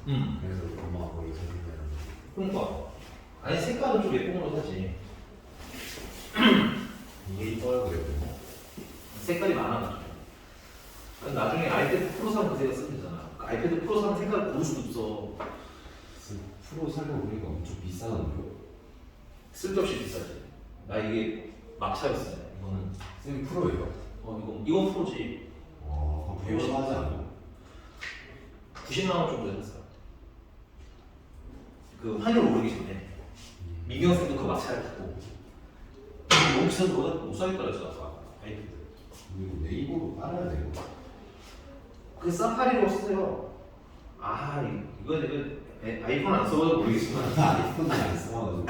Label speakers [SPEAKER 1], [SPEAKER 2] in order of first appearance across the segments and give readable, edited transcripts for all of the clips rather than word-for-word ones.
[SPEAKER 1] 그래서 엄마가 거기 사는 거야.
[SPEAKER 2] 그러니까 아니 색깔은 좀 예쁜 걸로 사지.
[SPEAKER 1] 이게 이뻐요 그래도.
[SPEAKER 2] 색깔이 많아가지고. 나중에 아이패드 프로 사면 그 색깔 쓰면 되잖아. 아이패드 프로 사면 색깔 고를 수도 없어.
[SPEAKER 1] 프로 사려고 보니까 엄청 비싸던데요?
[SPEAKER 2] 쓸데없이 비싸지. 나 이게 막차였어. 이거는.
[SPEAKER 1] 쌤 프로예요?
[SPEAKER 2] 이건 프로지.
[SPEAKER 1] 그럼 100원 하지 않아요?
[SPEAKER 2] 90만 원 정도 했어. 그 환율 오르기 전에 민경 쌤도 그 막차를 타고 너무 비싸서 못 사겠다 그랬어 아까 아이패드.
[SPEAKER 1] 이거 네이버로 빨아야 돼요.
[SPEAKER 2] 그 사파리로 쓰세요. 이거 아이폰 안 써봐서 모르겠지만
[SPEAKER 1] 아이폰이 안 써가지고.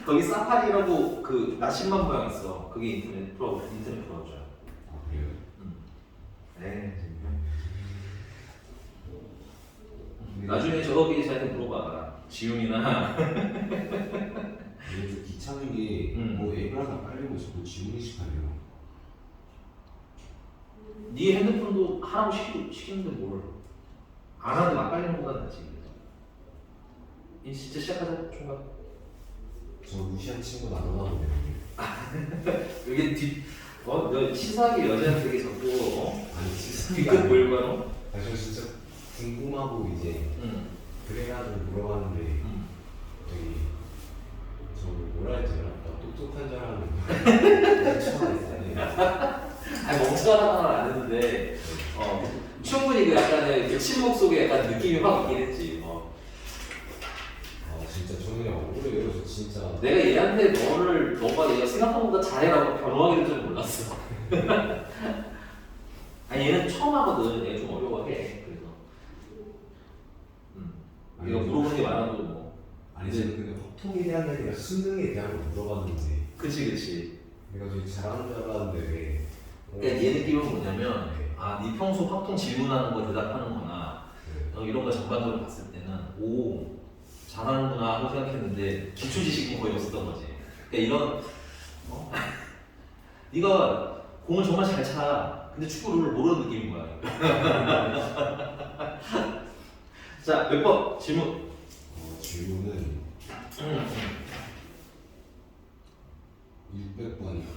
[SPEAKER 2] 거기 사파리라고 그 나침반 모양 있어. 그게 인터넷 브라우저야.
[SPEAKER 1] 그래요?
[SPEAKER 2] 네. 나중에 저기 저한테 물어봐. 지훈이나
[SPEAKER 1] 이게 좀 귀찮은 게 뭐 앱을 하나 깔리고 싶고 지문인식 하려고.
[SPEAKER 2] 네 핸드폰도 하라고 시키는데 뭘? 안 하는데 막 깔리는 것보다 낫지. 이 진짜 시작하자 총각.
[SPEAKER 1] 저 무시한 친구는 안 오나 보네요.
[SPEAKER 2] 이게 너 치사하게 여자한테 되게 자꾸
[SPEAKER 1] 아니 진짜
[SPEAKER 2] 뒤끝 보일 거야 너?
[SPEAKER 1] 저 진짜 궁금하고 이제 그래가지고 물어봤는데 갑자기 저 뭐라 했지? 나 똑똑한 줄 알았는데 멍청한 있어요.
[SPEAKER 2] 아니 멍청하다는 말 안 했는데 충분히 그 약간의 그 침묵 속에 약간 느낌이 확 있긴 했지.
[SPEAKER 1] 진짜 저는 억울해요. 저 진짜
[SPEAKER 2] 내가 얘한테 너가 얘가 생각한 것보다 잘해라고 변호하게 될 줄 몰랐어. 아니 얘는 처음 하거든. 얘가 좀 어려워해. 그래서 얘가 물어보는 게 많아도 뭐.
[SPEAKER 1] 아니 저는 근데 확통에 대한 게 아니라 수능에 대한 걸 물어봤는데
[SPEAKER 2] 그치.
[SPEAKER 1] 내가 되게 잘하는 줄 알았는데 왜
[SPEAKER 2] 그러니까 얘 느낌은 뭐냐면 네 평소 확통 질문하는 거 대답하는구나. 이런 거 전반적으로 봤을 때는 잘하는구나 하고 생각했는데 기초 지식이 거의 없었던 거지. 그러니까 이런 네가 공을 정말 잘 차. 근데 축구를 모르는 느낌인 거야. 자, 몇 번 질문.
[SPEAKER 1] 질문은 600번이요.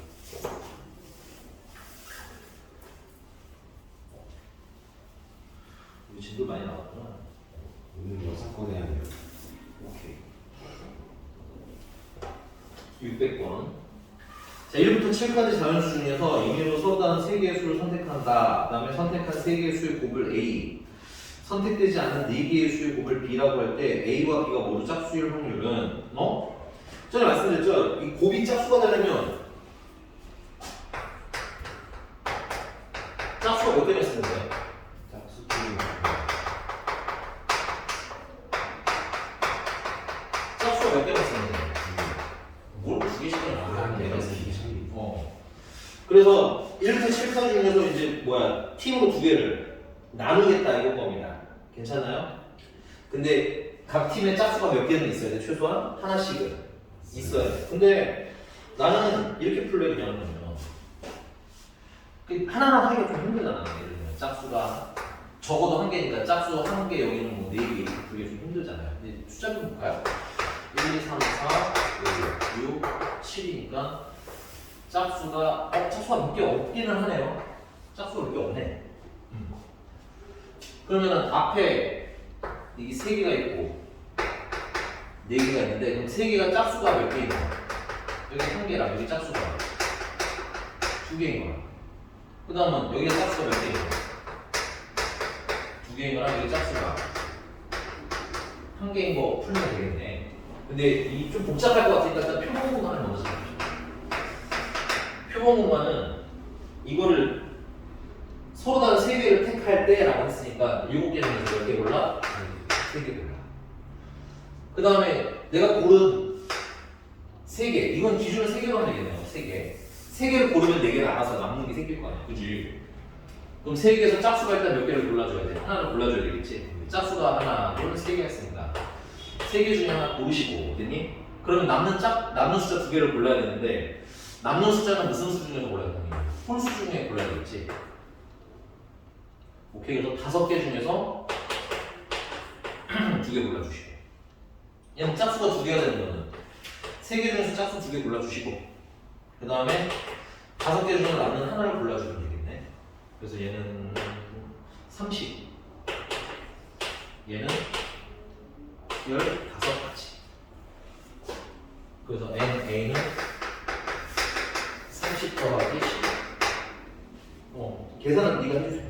[SPEAKER 2] 우리 진도 많이 나왔구나.
[SPEAKER 1] 오늘 6건 해야 돼요.
[SPEAKER 2] 오케이. 600번. 자, 1부터 7까지 자연수 중에서 임의로 서로 다른 3개의 수를 선택한다. 그 다음에 선택한 3개의 수의 곱을 A. 선택되지 않는 4개의 수의 곱을 B라고 할 때 A와 B가 모두 짝수일 확률은 전에 말씀드렸죠? 이 곱이 짝수가 되려면 짝수가 몇 개나 쓰는 거야? 짝수가 몇 개나 쓰는 거야? 뭘 2개씩이나 안 돼. 그래서 1부터 7까지 중에서 이제 팀으로 2개를 나누겠다 이건 겁니다. 괜찮아요? 근데 각 팀의 짝수가 몇 개는 있어야 돼. 최소한 하나씩은 있어야 돼. 근데 나는 이렇게 풀래 그냥 하나하나 하기가 좀 힘들잖아. 예를 들면 짝수가 적어도 1개니까 짝수 1개 여기는 뭐 4개 이렇게 풀기 좀 힘들잖아요. 근데 숫자 좀 볼까요? 1, 2, 3, 4, 5, 6, 7이니까 짝수가 몇 개 없기는 하네요. 짝수가 몇 개 없네. 그러면 앞에 이게 3개가 있고 4개가 있는데 그럼 3개가 짝수가 몇 개인 거야? 여기 1개랑 여기 짝수가 2개인 거야. 그 다음은 여기가 짝수가 몇 개인 거야? 2개인 거랑 여기 짝수가 1개인 거 풀면 되겠네. 근데 이 좀 복잡할 것 같으니까 일단 표본 공간을 먼저 잡으시죠. 표본 공간은 이거를 서로 다른 3개를 택할 때 라고 했으니까 7개 중에서 몇 개 골라? 3개 골라. 그 다음에 내가 고른 3개, 이건 기준을 3개로 하면 되겠네요. 3개. 3개를 고르면 4개는 알아서 남는 게 생길 거 아니야. 그지? 그럼 3개에서 짝수가 일단 몇 개를 골라줘야 돼? 하나를 골라줘야 되겠지? 짝수가 하나, 또는 3개 했으니까 3개 중에 하나 고르시고, 됐니? 그러면 남는 숫자 2개를 골라야 되는데 남는 숫자는 무슨 수 중에서 골라야 되니? 홀수 중에 골라야 되겠지? 오케이, 그래서 5개 중에서 개 골라주시고 얘는 짝수가 2개가 되는 거는 3개 중에서 짝수 2개 골라주시고 그 다음에 5개 중에 남는 하나를 골라주면 되겠네. 그래서 얘는 30 얘는 15가지. 그래서 A는 30 더하기 10. 계산은 네가 해줘.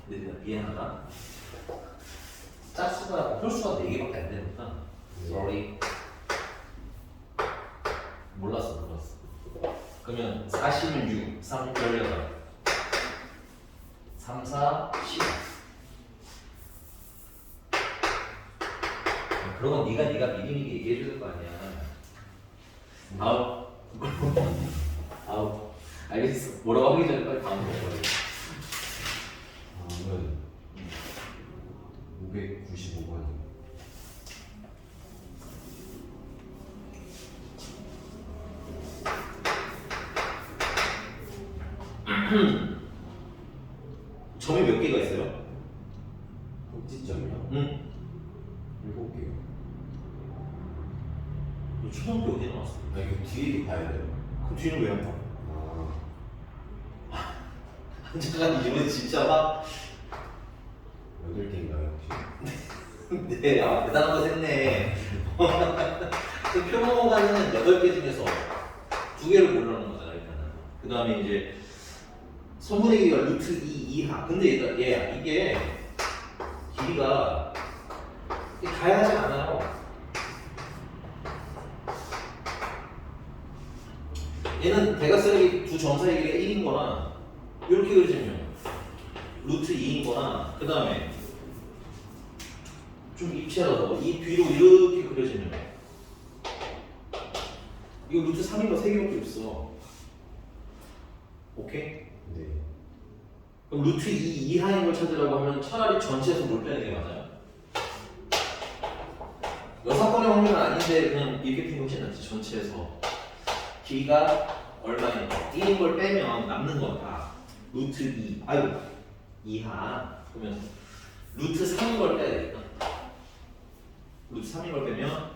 [SPEAKER 2] 근데 미안하다. 짝수가 홀수가 4개밖에 안 되니까 sorry. 몰랐어. 그러면 46, 3, 18 3, 4, 10 그런 건 네가 미리미리 얘기해 줄 거 아니야. 아웃. 아웃. 알겠어. 뭐라고 하기 전에 빨리 다음 먹어야
[SPEAKER 1] 다음은 595번.
[SPEAKER 2] 점이 몇 개가 있어요?
[SPEAKER 1] 꼭지점이요?
[SPEAKER 2] 응.
[SPEAKER 1] 7개요.
[SPEAKER 2] 너 초등학교 어디 나왔어?
[SPEAKER 1] 아 이거 뒤에 봐야 돼요.
[SPEAKER 2] 그 뒤는 왜 안 봐?
[SPEAKER 1] 아
[SPEAKER 2] 잠깐 이번에 진짜 막
[SPEAKER 1] 8개인가요 혹시?
[SPEAKER 2] 네, 대단한 거 셌네. 그 표본공간은 8개 중에서 2개를 고르는 거잖아, 일단은. 그 다음에 이제 선분의 길이가 루트 2 이하. 근데 이게 길이가 다양하지 않아요. 얘는 대각선이 두 점 사이 길이가 1인 거나 이렇게 그려지면 루트 2인 거나 그 다음에 좀 입체라서 이 뒤로 이렇게 그려지면 이거 루트 3인 거 3개밖에 없어. 오케이?
[SPEAKER 1] 네.
[SPEAKER 2] 그럼 루트 2 이하인 걸 찾으라고 하면 차라리 전체에서 뭘 빼는 게 맞아요. 여사건의 확률은 아닌데 그냥 이렇게 푸는 게 훨씬 낫지. 전체에서 길이가 얼마인 거 1인 걸 빼면 남는 건 다 루트 2 이하. 그러면 루트 3인 걸 빼야 되겠다. 루트 3인 걸 빼면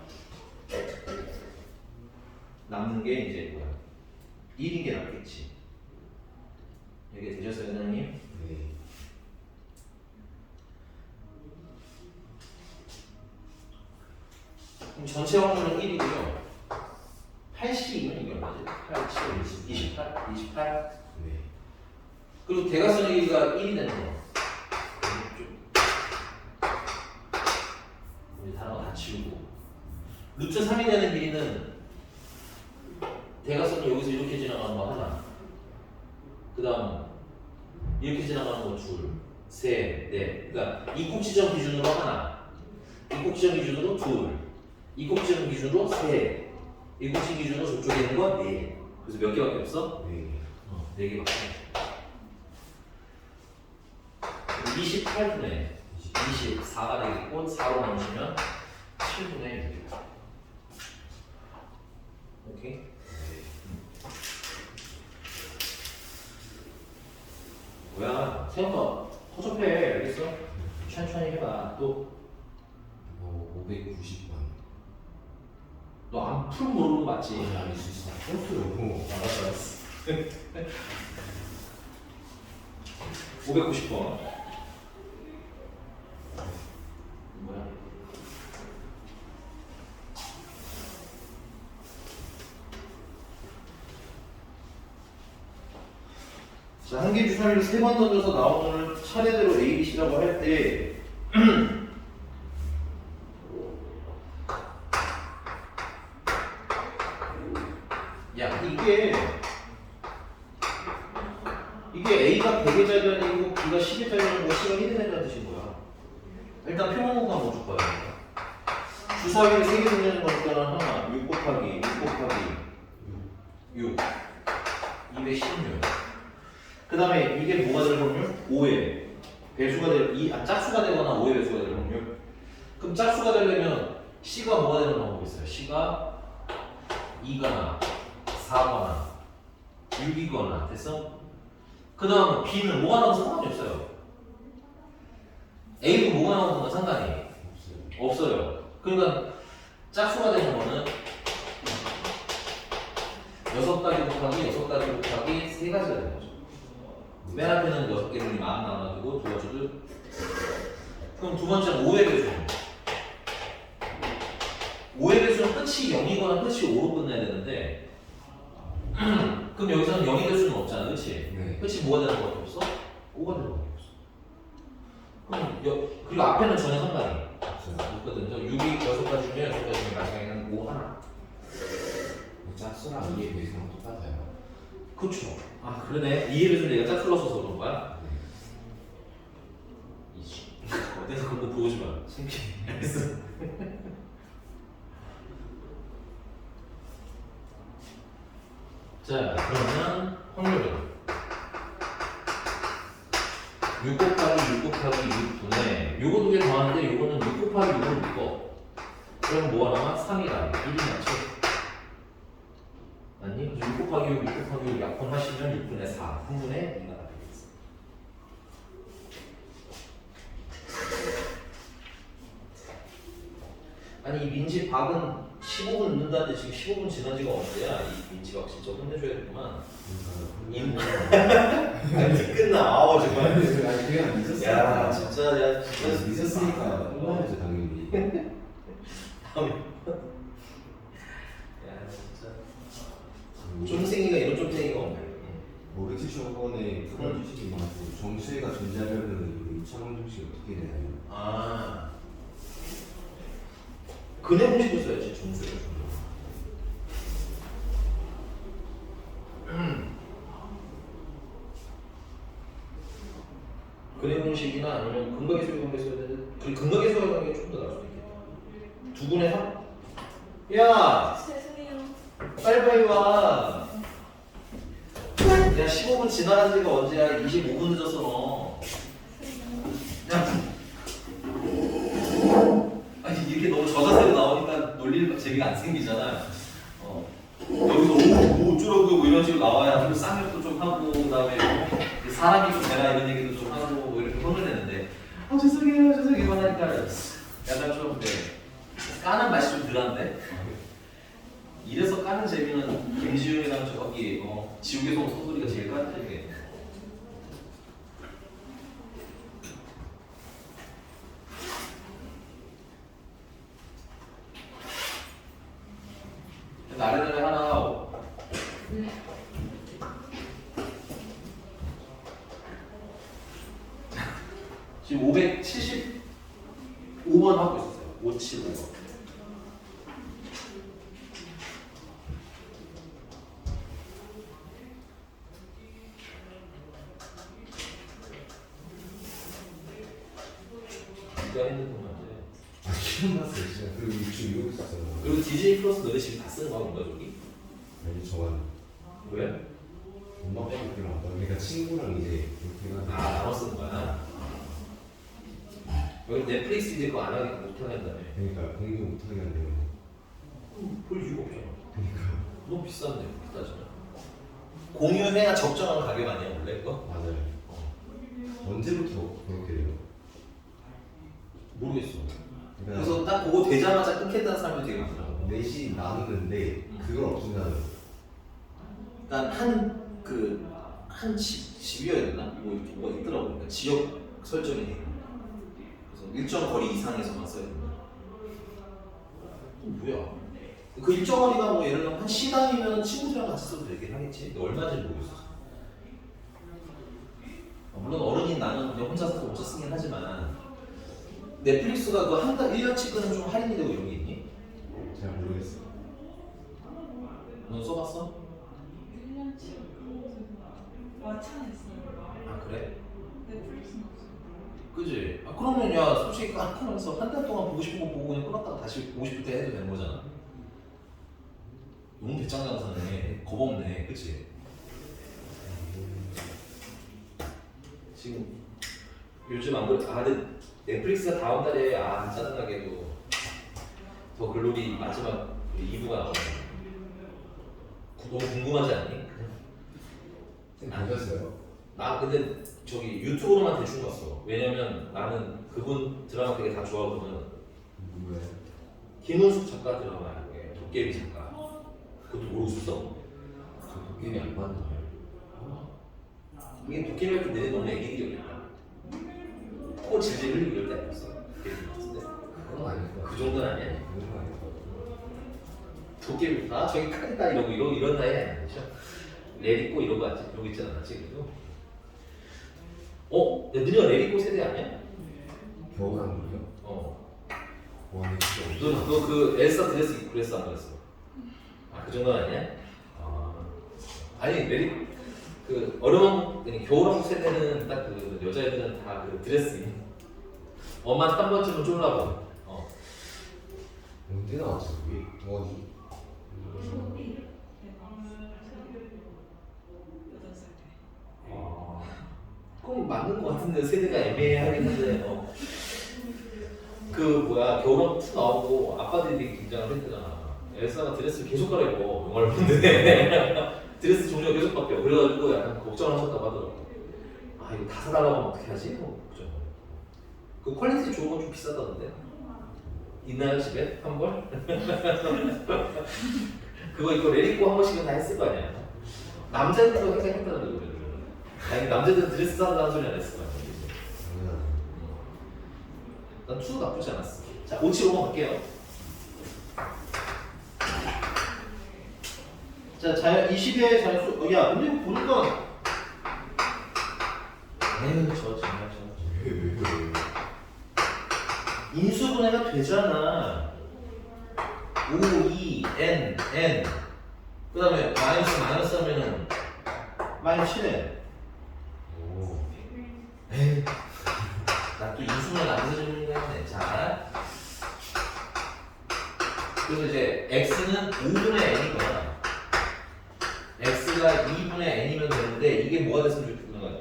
[SPEAKER 2] 남는 게 이제 뭐야? 1인 게 남겠지. 여기 되셨어요, 선생님?
[SPEAKER 1] 네.
[SPEAKER 2] 그럼 전체 확률은 1이고요. 80이면 이게 얼마지? 8, 7, 28? 28?
[SPEAKER 1] 네.
[SPEAKER 2] 그리고 대각선의 길이가 1이 되는 거. 우리 단어 다 치우고. 루트 3이 되는 길이는 대각선이 여기서 이렇게 지나가는 거 하나. 그 다음 이렇게 지나가는 거 둘, 셋, 넷. 그러니까 이 꼭지점 기준으로 하나, 이 꼭지점 기준으로 둘, 이 꼭지점 기준으로 셋, 이 꼭지점 기준으로 저쪽에 있는 거 네. 그래서 몇 개밖에 없어?
[SPEAKER 1] 네.
[SPEAKER 2] 네 개밖에. 28분의 24가 되겠고 4로 나누시면 7분의 6. 오케이? 뭐야? 생각보다 허접해. 알겠어? 천천히 해봐. 또
[SPEAKER 1] 590번.
[SPEAKER 2] 너 안 풀고 모르는 거 맞지?
[SPEAKER 1] 아니 진짜 폴트요.
[SPEAKER 2] 알았어. 590번. 뭐야? 자, 한 개 주사위를 3번 던져서 나오는 차례대로 A, B, C라고 할 때 야, 이게 A가 100개짜리라는 얘기고 B가 10개짜리라는 거 C가 1이 된다는 뜻인 거야. 일단 표본공간 뭐 줄 거야? 주사위를 3개 던지는 거니까 하나 6 곱하기 6 곱하기 6 216. 그 다음에 이게 뭐가 될 확률? 5의 배수가 될, 짝수가 되거나 5의 배수가 될 확률. 그럼 짝수가 되려면 C가 뭐가 되는 방법이 있어요? C가 2거나 4거나 6이거나 됐어? 그 다음 B는 뭐가 나와도 상관이 없어요. A도 뭐가 나오는 건 상관이 없어요. 그러니까 짝수가 되는 거는 6가지 곱하기 6가지 곱하기 3가지가 되는 거죠. 맨 앞에는 6개를 막 나눠주고 두 번째를 그럼 두 번째는 5의 배수는 5의 배수는 끝이 0이거나 끝이 5로 끝내야 되는데 그럼 여기서는 0이 될 수는 없잖아, 그치?
[SPEAKER 1] 네.
[SPEAKER 2] 끝이 뭐가 되는 거 없어? 5가 되는 거 없어. 그럼 그리고 앞에는 전혀 상관이 없거든요. 6이 6가지면 6가지면 마지막에는 5 하나.
[SPEAKER 1] 짝수랑 2의 배수랑 똑같아요.
[SPEAKER 2] 그렇죠. 아 그러네. 2의 배수를 내가 짝수로 써서 그런 거야? 이씨. 어디서 그런 거 보지 마. 창피해. 알겠어. 자, 그러면 확률은 6 곱하기 6 곱하기 6분의 요거 두 개 더하는데 요거는 6 곱하기 6을 묶어. 그럼 뭐가 나와? 3이라 1이 맞죠? 아니? 6 곱하기 6, 6 곱하기 6 약분하시면 6분의 4, 3분의 2가 되겠어. 아니 이 민지박은 15분 늦는다는데 지금 15분 지난 지가 언제야? 이 민지박 진짜 혼내줘야겠구만. 아니 끝나. 아우 정말.
[SPEAKER 1] 아니 그냥 있었어요.
[SPEAKER 2] 야 진짜 야 진짜
[SPEAKER 1] 있었으니까 혼나야죠 당연히.
[SPEAKER 2] 다음에. 야 진짜. 쫌생이가 이런 쫌생이가 없네.
[SPEAKER 1] 575번에 푸른 주식이 많고 정수회가 존재하려면 2,000원 주식이 어떻게 되나요?
[SPEAKER 2] 아. 근해 공식을 써야지 정수를. 근해 공식이나 아니면 근각의 소유 관계 써야 되는데 그 근각의 소유 관계 좀 더 나을 수도 있겠다. 2분의 3? 야!
[SPEAKER 3] 죄송해요.
[SPEAKER 2] 빨리빨리 와. 야 15분 지나간 지가 언제야? 25분 늦었어 너. 야. 아니 이렇게 너무 저자세로 나오니까 놀릴 재미가 안 생기잖아. 여기서 오 어쩌라고 뭐 이런 식으로 나와야 좀 쌍욕도 좀 하고 그다음에 사람이 좀 되나 이런 얘기도 좀 하고 뭐 이렇게 혼을 내는데 죄송해요 하니까 약간 좀 까는 맛이 좀 덜한데. 이래서 까는 재미는 김지훈이랑 저기 지옥의 송 소설이가 제일 까는 재미겠네. 나래나래 하나 지금 575번 하고 있었어요. 575번. 네가 했는 동안인데.
[SPEAKER 1] 기억났어요 진짜. 그리고 지금 이러고 있었잖아.
[SPEAKER 2] 그리고 DJ 플러스 너네 지금 다 쓰는 거야 뭔가 저기?
[SPEAKER 1] 아니 저만
[SPEAKER 2] 왜?
[SPEAKER 1] 엄마 아빠가 별로 안 봐. 그러니까 친구랑 이제 그렇게 해가지고
[SPEAKER 2] 나눠 쓰는 거야. 여기 넷플릭스 이제 그거 안 하게 못하게 한다며.
[SPEAKER 1] 그러니까 공유 못하게 한대요.
[SPEAKER 2] 볼 이유가 없잖아.
[SPEAKER 1] 그러니까
[SPEAKER 2] 너무 비싼데 비싸잖아. 공유해야 적정한 가격 아니야 원래 그거?
[SPEAKER 1] 맞아요. 언제부터 그렇게 돼요?
[SPEAKER 2] 모르겠어.
[SPEAKER 1] 그러니까
[SPEAKER 2] 그래서 딱 그거 되자마자 끊겠다는 사람이 되게 많더라고.
[SPEAKER 1] 넷이 나누는데 그걸 없앤다는 거.
[SPEAKER 2] 그러니까 한 집이어야 되나? 뭐가 있더라고. 그러니까 지역 설정이 돼. 그래서 일정 거리 이상에서만 써야 된다. 뭐야? 그 일정 거리가 뭐 예를 들면 한 시간이면 친구들이랑 같이 써도 되긴 하겠지. 근데 얼마인지 모르겠어. 물론 어른인 나는 그냥 혼자 써서 혼자 쓰긴 하지만 넷플릭스가 그 한 달 1년치 끄는 좀 할인이 되고 이런 게 있니?
[SPEAKER 1] 잘 모르겠어요.
[SPEAKER 2] 넌 써봤어?
[SPEAKER 3] 1년치 와찬했어요.
[SPEAKER 2] 아 그래?
[SPEAKER 3] 넷플릭스는 없어요.
[SPEAKER 2] 그지? 아 그러면 야 솔직히 하면서 한 달 동안 보고 싶은 거 보고 그냥 끊었다가 다시 보고 싶을 때 해도 되는 거잖아. 너무 배짱장사네. 겁없네. 그치? 지금 요즘 안 그래? 아 근데 넷플릭스가 다음 달에 짜증나게도 더 글로리 마지막 2부가 나오네. 너무 궁금하지 않니?
[SPEAKER 1] 안 봤어요?
[SPEAKER 2] 나 근데 저기 유튜브로만 대충 봤어. 왜냐면 나는 그분 드라마 되게 다 좋아하거든.
[SPEAKER 1] 왜?
[SPEAKER 2] 김은숙 작가 드라마야. 그게 도깨비 작가. 그것도 모르고 있었어?
[SPEAKER 1] 저 도깨비 안 봤는데.
[SPEAKER 2] 이게 도깨비 할때 내내 너무 애기들이었다. 코 질질 흘리고 이럴 때 아니었어. 도깨비 같은데.
[SPEAKER 1] 그건 아닐 것
[SPEAKER 2] 그 정도는 아니야.
[SPEAKER 1] 그건 아닐 것
[SPEAKER 2] 도깨비 저기 카니까 이러고 이런 나이 아니죠? 레리꼬 이러고 하지. 이러고 있지 않았지 그래도. 너네가 레리꼬 세대 아니야?
[SPEAKER 1] 겨울왕국이요? 와, 근데 진짜
[SPEAKER 2] 너 그 엘사 드레스 입고 그랬어 안 그랬어? 그 정도는 아니야? 아니 레리 그 어려운 겨울왕국 세대는 딱 그 여자애들은 다 그 드레스 입는 엄마한테 한 번쯤은 쫄라고.
[SPEAKER 1] 언제 나왔어 그게? 어디?
[SPEAKER 3] 초비 대박 8살 때.
[SPEAKER 2] 그럼 맞는 것 같은데 세대가 애매하긴 한데 그 뭐야 겨울왕국 2 나오고 아빠들이 되게 긴장을 했대잖아. 엘사가 드레스를 계속 갈아입어 영화를 보는데 드레스 종류가 계속 바뀌어. 그래가지고 약간 걱정을 하셨다고 하더라고. 이거 다 사달라고 하면 어떻게 하지? 걱정. 그 퀄리티 좋은 건 좀 비싸다던데. 있나요 집에? 한 벌? 그거 이거 레리코 한 번씩은 다 했을 거 아니야. 남자들도 항상 했다는 거거든. 아니 남자들은 드레스 사달라는 소리 안 했을 거 아니야. 난 투도 나쁘지 않았어. 자 575번 갈게요. 자 20의 자연수. 야 근데 이거 보니까 저 정말
[SPEAKER 1] 왜?
[SPEAKER 2] 인수분해가 되잖아. 5, 2, n, n. 그 다음에 마이너스 하면은 마이너스 7n.
[SPEAKER 1] 오.
[SPEAKER 2] 에이, 나 또 인수분해 안 해서 재밌는 거 했네. 자. 그래서 이제 x는 5분의 n이거나 x가 2분의 n이면 되는데 이게 뭐가 됐으면 좋겠는 거야?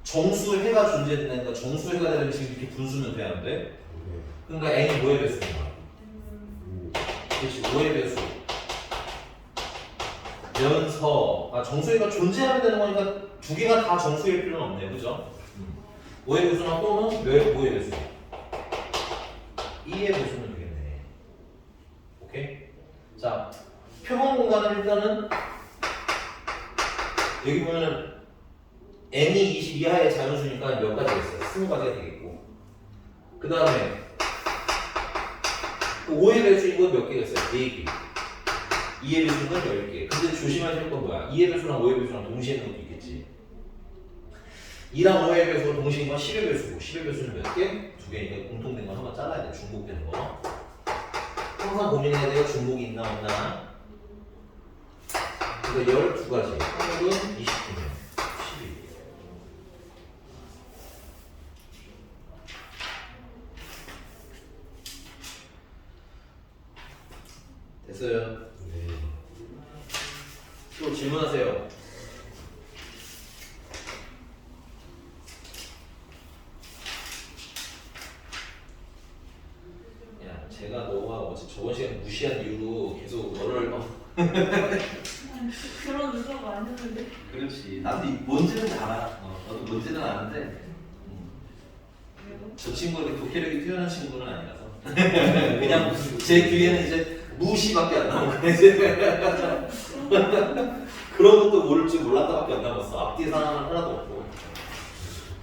[SPEAKER 2] 정수해가 존재된다니까 정수해가 되려면 지금 이렇게 분수면 돼야 안 돼? 그러니까 n이 뭐의 배수인 거야? 그렇지, 5의 배수. 면서 정수해가 존재하면 되는 거니까 두 개가 다 정수일 필요는 없네요, 그죠? 5의 배수나 또는 뭐의 배수? 2의 배수면 되겠네. 오케이? 자, 표본 공간은 일단은 여기 보면은 n이 20 이하의 자연수니까 몇 가지가 있어요? 20가지가 되겠고 그 다음에 5의 배수인 건 몇 개가 있어요? 4개 2의 배수인 건 10개 근데 조심하실 건 뭐야? 2의 배수랑 5의 배수랑 동시에 있는 것도 있겠지 2랑 5의 배수가 동시에 있는 건 10의 배수고 10의 배수는 몇 개? 2개니까 공통된 건 한번 잘라야 돼 중복되는 거 항상 고민해야 돼요 중복이 있나 없나 그래서 12가지 확률은 20분이에요 됐어요.
[SPEAKER 1] 네.
[SPEAKER 2] 또 질문하세요. 야, 제가 너가 저번 시간에 무시한 이유로 계속 너를
[SPEAKER 3] 그런 의도가 아니었는데.
[SPEAKER 2] 그렇지. 나도 뭔지는 알아. 너도 뭔지는 아는데 저 친구가 독해력이 뛰어난 친구는 아니라서 그냥 제 귀에는 이제 무시밖에 안 나온 거야 이제 그런 것도 모를 줄 몰랐다밖에 안 남았어. 앞뒤 상황은 하나도 없고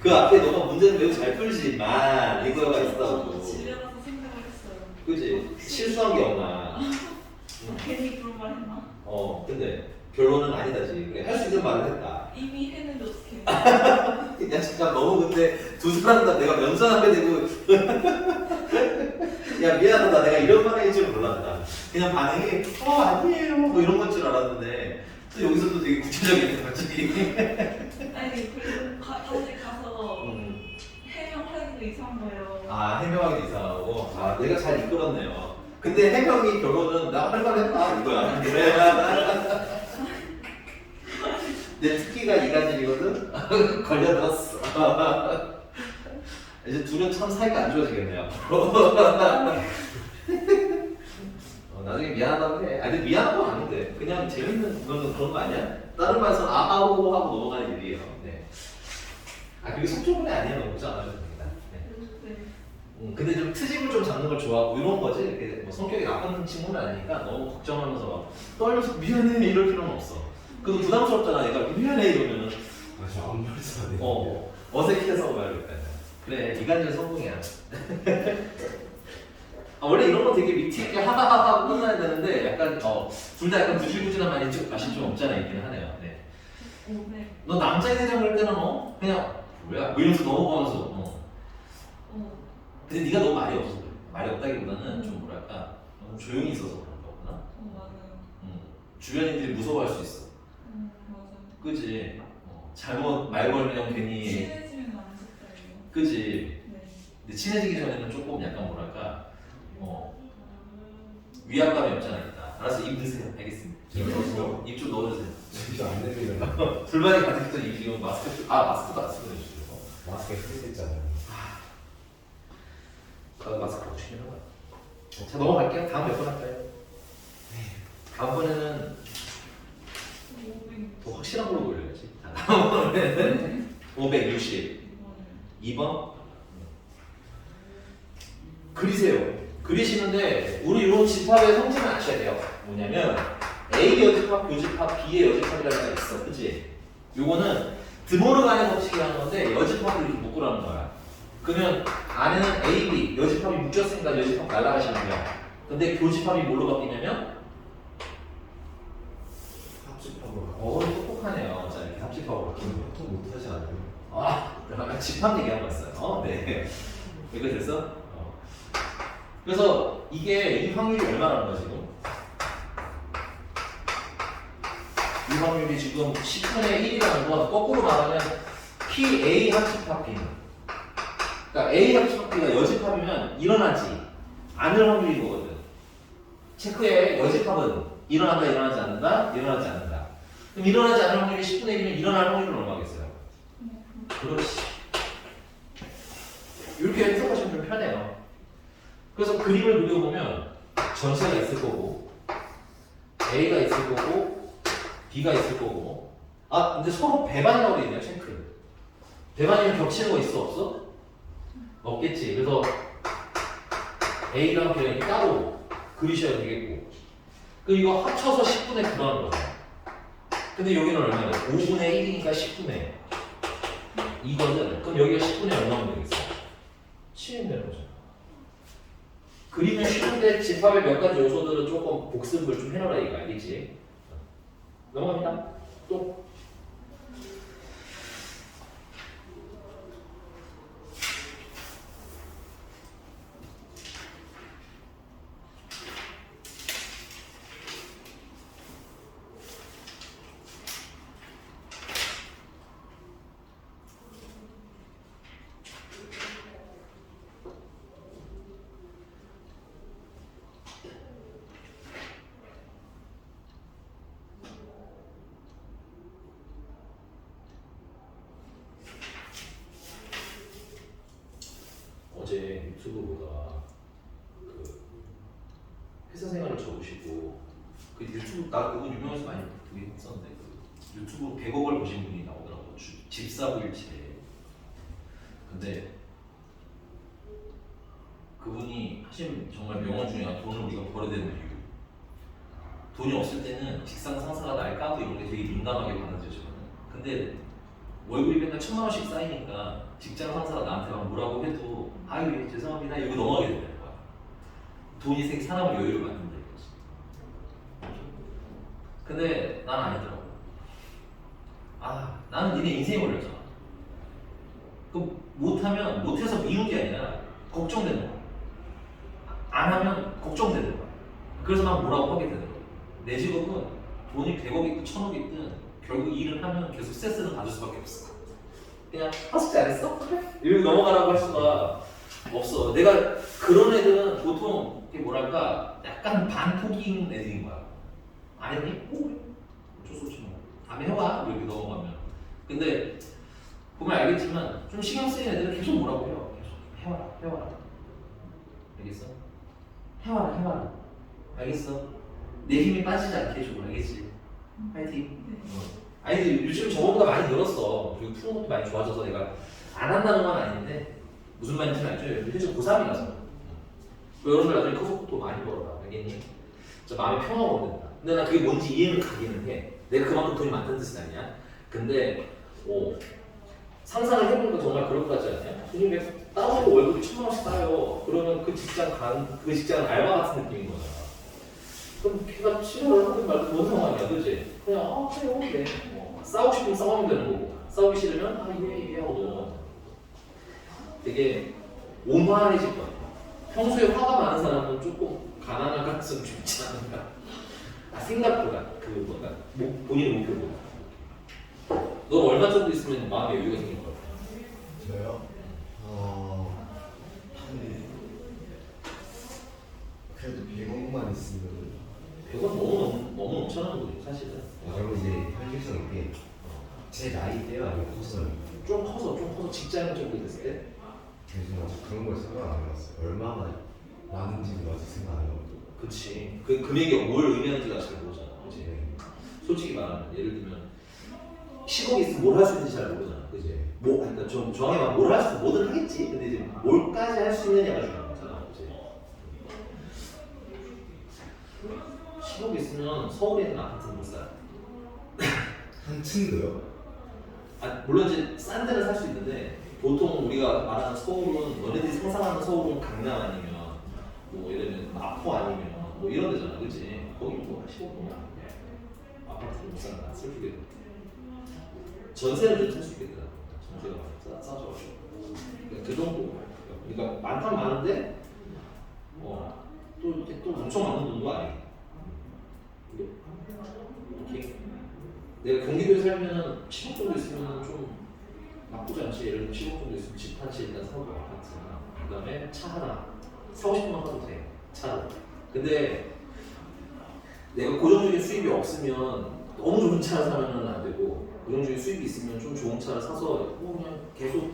[SPEAKER 2] 그 앞에 너가 문제는 매우 잘 풀지만 이거가 있다고.
[SPEAKER 3] 집에 가서 생각을 했어요.
[SPEAKER 2] 그지? 실수한 게 없나?
[SPEAKER 3] 괜히 그런 말 했나?
[SPEAKER 2] 근데 결론은 아니다지. 그래 할 수 있는 말을 했다.
[SPEAKER 3] 이미 했는데 어떡해.
[SPEAKER 2] 야 잠깐 너무 근데 두 사람 다 내가 면전하게 되고 야 미안하다 내가 이런 반응일 줄 몰랐다. 그냥 반응이 아니에요 뭐 이런 건 줄 알았는데 또 여기서 또 되게 구체적이네 갑자기.
[SPEAKER 3] 아니 그리고 다시 가서 해명 하기도 이상한 거예요.
[SPEAKER 2] 해명하기도 이상하고 내가 잘 이끌었네요. 근데 해명이 결론은 나 할만했다 이거야. 그래. 내 특기가 이 가지거든. 걸려들었어. 이제 둘은 참 사이가 안 좋아지겠네요. 나중에 미안하다고 해. 아니 미안한 건 아닌데 그냥 재밌는 그런 거 아니야? 다른 말에서 아하고 하고 넘어가는 일이에요. 네. 그게 속좁은 애 아니에요. 보지 않아도 됩니다. 네.
[SPEAKER 3] 네.
[SPEAKER 2] 근데 좀 트집을 좀 잡는 걸 좋아하고 이런 거지. 이렇게 뭐 성격이 나쁜 친구는 아니니까 너무 걱정하면서 막 떨면서 미안해 이럴 필요는 없어. 그거 부담스럽잖아. 얘가 미안해 이러면은
[SPEAKER 1] 저 아무 말도 안 해.
[SPEAKER 2] 어색해서 막 이럴까. 그래 이간질 성공이야. 원래 이런 거 되게 위트 있게 하하하 하고 끝나야 되는데 약간 둘 다 약간 부질부질한 맛이 좀 없잖아 있긴 하네요. 네.
[SPEAKER 3] 네.
[SPEAKER 2] 너 남자애 대장 할 때는 그냥 뭐야 뭐 이러면서 넘어가면서 근데 네가 너무 말이 없어 그래. 말이 없다기보다는 좀 뭐랄까 너무 조용히 있어서 그런 거구나.
[SPEAKER 3] 맞아요.
[SPEAKER 2] 주변인들이 무서워할 수 있어.
[SPEAKER 3] 맞아요.
[SPEAKER 2] 그지? 잘못 말 걸면 괜히
[SPEAKER 3] 친해지면 안 좋다요.
[SPEAKER 2] 그지?
[SPEAKER 3] 네.
[SPEAKER 2] 근데 친해지기 전에는 조금 약간 뭐랄까 위압감이 없잖아 있다. 알았어 입 드세요. 알겠습니다. 입 좀 넣어주세요.
[SPEAKER 1] 진짜 안 되면
[SPEAKER 2] 불만이 가득했던 입 지금 마스크도 안 쓰고 해주시고
[SPEAKER 1] 마스크에 쓰겠잖아요.
[SPEAKER 2] 마스크 하고 싶긴 하다. 자 넘어갈게요. 다음 몇 번 할까요? 다음번에는
[SPEAKER 3] 500.
[SPEAKER 2] 더 확실한 걸로 돌려야지. 자, 다음번에는 560 2번 그리세요. 그리시는데 우리 이런 집합의 성질을 아셔야 돼요. 뭐냐면 A 여집합, 교집합, B의 여집합이라는 게 있어. 그치? 요거는 드모르간의 법칙이라는 건데 여집합을 이렇게 묶으라는 거야. 그러면 안에는 A, B 여집합이 묶였으니까 여집합 날라가시면 돼요. 근데 교집합이 뭘로 바뀌냐면
[SPEAKER 1] 합집합으로.
[SPEAKER 2] 똑똑하네요. 자 이렇게 합집합으로 바뀌는 거.
[SPEAKER 1] 보통 못하지 않아요?
[SPEAKER 2] 아까 집합 얘기한 거였어요. 네. 이거 됐어? 그래서 이게 이 확률이 얼마라는 거야 지금? 이 확률이 지금 10분의 1이라는 건 거꾸로 말하면 PA 합집합 B는 그러니까 A 합집합 B가 여집합이면 일어나지 않을 확률인 거거든. 체크해. 여집합은 일어난다 일어나지 않는다 일어나지 않는다. 그럼 일어나지 않을 확률이 10분의 1이면 일어날 확률은 얼마겠어요? 그렇지. 이렇게 해석하시면 좀 편해요. 그래서 그림을 그려보면 전체가 있을 거고 A가 있을 거고 B가 있을 거고 근데 서로 배반이라고 돼 있네요. 체크. 배반이면 겹치는 거 있어 없어? 없겠지. 그래서 A랑 B랑 따로 그리셔야 되겠고 이거 합쳐서 10분의 9라는 거죠. 근데 여기는 얼마냐? 5분의 1이니까 10분의 이거는 그럼 여기가 10분의 얼마면 되겠어? 7인 되는 거죠. 그리면 쉬운데 집합의 몇 가지 요소들은 조금 복습을 좀 해놔라 이거 알겠지? 넘어갑니다. 또 어제 유튜브 보다가 그 회사 생활을 적으시고 유튜브 나 그거 유명해서 많이 보긴 했었는데 유튜브 100억을 보신 분이 나오더라고. 집사부일체. 근데 그분이 하신 정말 명언 중에 돈을 우리가 벌어야 되는 이유. 돈이 없을 때는 직장 상사가 날 까도 이런 게 되게 민감하게 받아들여지거든. 근데 월급이 맨날 1000만 원씩 쌓이니까 직장 상사가 나한테 막 뭐라고 해도 아유 죄송합니다 이러고 넘어가게 된다는 거야. 돈이 사람을 여유를 만든다 이거지. 근데 난 아니더라고. 나는 니네 인생이 걸렸잖아. 그 못하면 못해서 미운 게 아니라 걱정되는 거야. 안 하면 걱정되는 거야. 그래서 막 뭐라고 하게 되는 거야. 내 직업은 돈이 100억 있든 1000억 있든 결국 일을 하면 계속 스트레스는 받을 수밖에 없어. 그냥 학습 잘했어? 그래? 이러고 넘어가라고 할 수가 없어. 내가 그런 애들은 보통 이게 뭐랄까 약간 반포기인 애들인 거야. 안 했니? 어쩔 수 없지 뭐. 다음에 해와 이렇게 넘어가면. 근데 보면 알겠지만 좀 신경 쓰이는 애들은 계속 뭐라고 해요. 해와라. 알겠어? 해와라. 알겠어? 내 힘이 빠지지 않게 해줘. 알겠지? 파이팅. 아니 요즘 저번보다 많이 늘었어. 그리고 푸는 것도 많이 좋아져서 내가 안 한다는 건 아닌데 무슨 말인지 알죠? 현재 고3이라서 여러분들 나중에 커서 또 많이 벌어라. 알겠니? 진짜 마음이 평화가 없는다. 근데 나 그게 뭔지 이해는 가기는 해. 내가 그만큼 돈이 많다는 뜻은 아니야. 근데 상상을 해보니까 정말 그럴 것 같지 않냐? 돈이 왜 따로 월급이 1,000만 원씩 따요. 그러면 그 직장은 알바 같은 느낌인 거잖아. 그럼 걔가 싫어를 하든 말든 뭔 상관이야, 그지? 그냥 그래요, 네. 싸우고 싶으면 싸우면 되는 거고 싸우기 싫으면 예 하고 넘어가자. 되게 온화해질 거야. 평소에 화가 많은 사람은 조금 가난한 가능성이 좋지 않을까? 생각보다 본인의 목표보다. 넌 얼마 정도 있으면 마음에 여유가 생길 것 같아?
[SPEAKER 4] 저요? 그래도 100억만 있으면
[SPEAKER 2] 100원 너무 넘쳐나는 거지 사실은.
[SPEAKER 1] 그리고 이제 현실성 있게 제 나이대가 아니고 컸어요.
[SPEAKER 2] 좀 커서 직장 정도 됐을 때.
[SPEAKER 4] 그래서 아직 그런 걸 생각 안 해봤어요. 얼마나 많은지도 아직 생각 안 해봤고.
[SPEAKER 2] 그치. 그 금액이 뭘 의미하는지가 잘 모르잖아. 그치.
[SPEAKER 4] 네.
[SPEAKER 2] 솔직히 말하면 예를 들면 10억이 있으면 뭘 할 수 있는지 잘 모르잖아. 그치. 그러니까 좀 정확히 말하면 뭘 할 수 있어. 뭐든 하겠지. 근데 이제 뭘까지 할 수 있느냐가 중요한 거잖아. 그치. 10억 있으면 서울에 있는 아파트는 못 사.
[SPEAKER 4] 한 층도요?
[SPEAKER 2] 물론 이제 싼 데는 살 수 있는데 보통 우리가 말하는 서울은 너네들이 상상하는 서울은 강남 아니면 뭐 예를 들면 마포 아니면 뭐 이런 데잖아, 그렇지? 거기 뭐 15분 아파트를 못 산다, 슬프게. 전세를 좀 살 수 있겠다. 전세가 싸져가지고. 그러니까 그 정도. 그러니까 많단 많은데 또 이렇게 또 엄청 많은 돈도 아니고. 이렇게 내가 경기도에 살면은 10억 정도 있으면 좀 나쁘지 않지. 예를 들면 10억 정도 있으면 집 한 채 일단 사고 아파트나 그 다음에 차 하나 사고 싶으면 사도 돼. 차를. 근데 내가 고정적인 수입이 없으면 너무 좋은 차를 사면은 안 되고 고정적인 수입이 있으면 좀 좋은 차를 사서 그냥 계속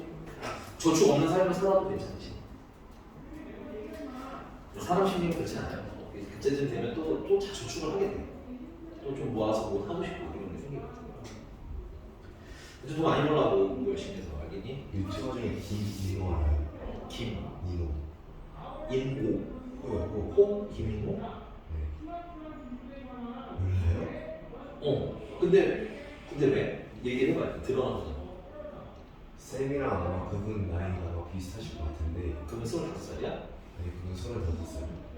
[SPEAKER 2] 저축 없는 삶을 살아도 괜찮지. 사람 심리는 그렇지 않아요. 그때쯤 되면 또 저축을 하게 돼. 또 좀 모아서 뭐 하고 싶고 이런 게 생기거든. 근데 돈 많이 벌라고 뭐 열심히 해서 알겠니?
[SPEAKER 4] 유튜버 중에 김인호 알아요?
[SPEAKER 2] 김인호
[SPEAKER 4] 인호 호요.
[SPEAKER 2] 호? 김인호?
[SPEAKER 4] 네. 몰라요?
[SPEAKER 2] 근데 왜? 얘기를 해봐요. 드러나거든.
[SPEAKER 4] 쌤이랑 아마 그분 나이가 아마 비슷하실 것 같은데
[SPEAKER 2] 그러면 25살이야?
[SPEAKER 4] 아니 그분 35살.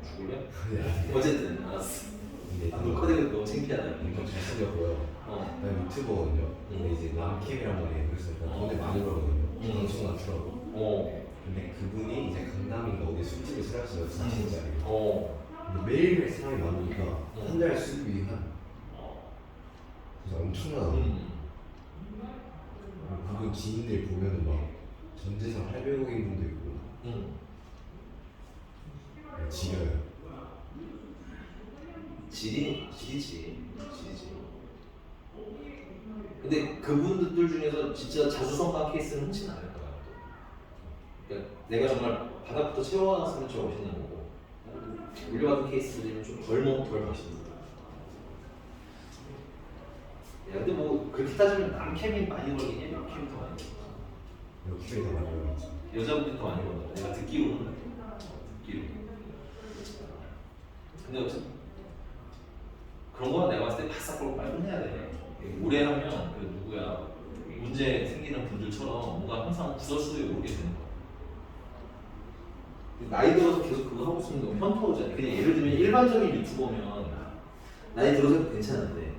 [SPEAKER 2] 죽을래?
[SPEAKER 4] 네.
[SPEAKER 2] 어쨌든 알았어.
[SPEAKER 4] 근데
[SPEAKER 2] 너 커대가 너무 창피하다.
[SPEAKER 4] 엄청 잘생겼고요. 나 유튜버거든요. 근데 이제 남캠이란 말이에요. 그래서 일단 돈을 많이 벌거든요. 엄청 낮추라고. 근데 그분이 이제 강남인가 어디 술집을 차렸어요. 4층짜리. 근데 매일매일 사람이 많으니까 한 달 수입이 한 그래서 엄청나요. 그분 지인들 보면은 막 전재산 800억인 분도 있고 지겨요.
[SPEAKER 2] 지리지. 근데 그분들 중에서 진짜 자수성가한 케이스는 흔치 않을 거야. 그러니까 내가 정말 바닥부터 채워놨으면 저 멋있는 거고 물려받은 케이스들은 좀 덜 멋있는 거야. 야, 근데 뭐 그렇게 따지면 남캠이 많이 벌긴 해. 여캠이 더 많이 벌.
[SPEAKER 4] 역행이 더 많이 벌었지.
[SPEAKER 2] 여자분들이 더 많이 벌다. 내가 듣기로는. 근데 어쨌든 그런 거는 내가 봤을 때 바싹 걸고 빨리 해야 돼. 오래 하면 그 누구야 문제 생기는 분들처럼 뭔가 항상 구설수에 오르게 되는 거야. 나이 들어서 계속 그거 하고 있으면 너무 현타오잖아. 그냥 예를 들면 일반적인 유튜버면 나이 들어서 괜찮은데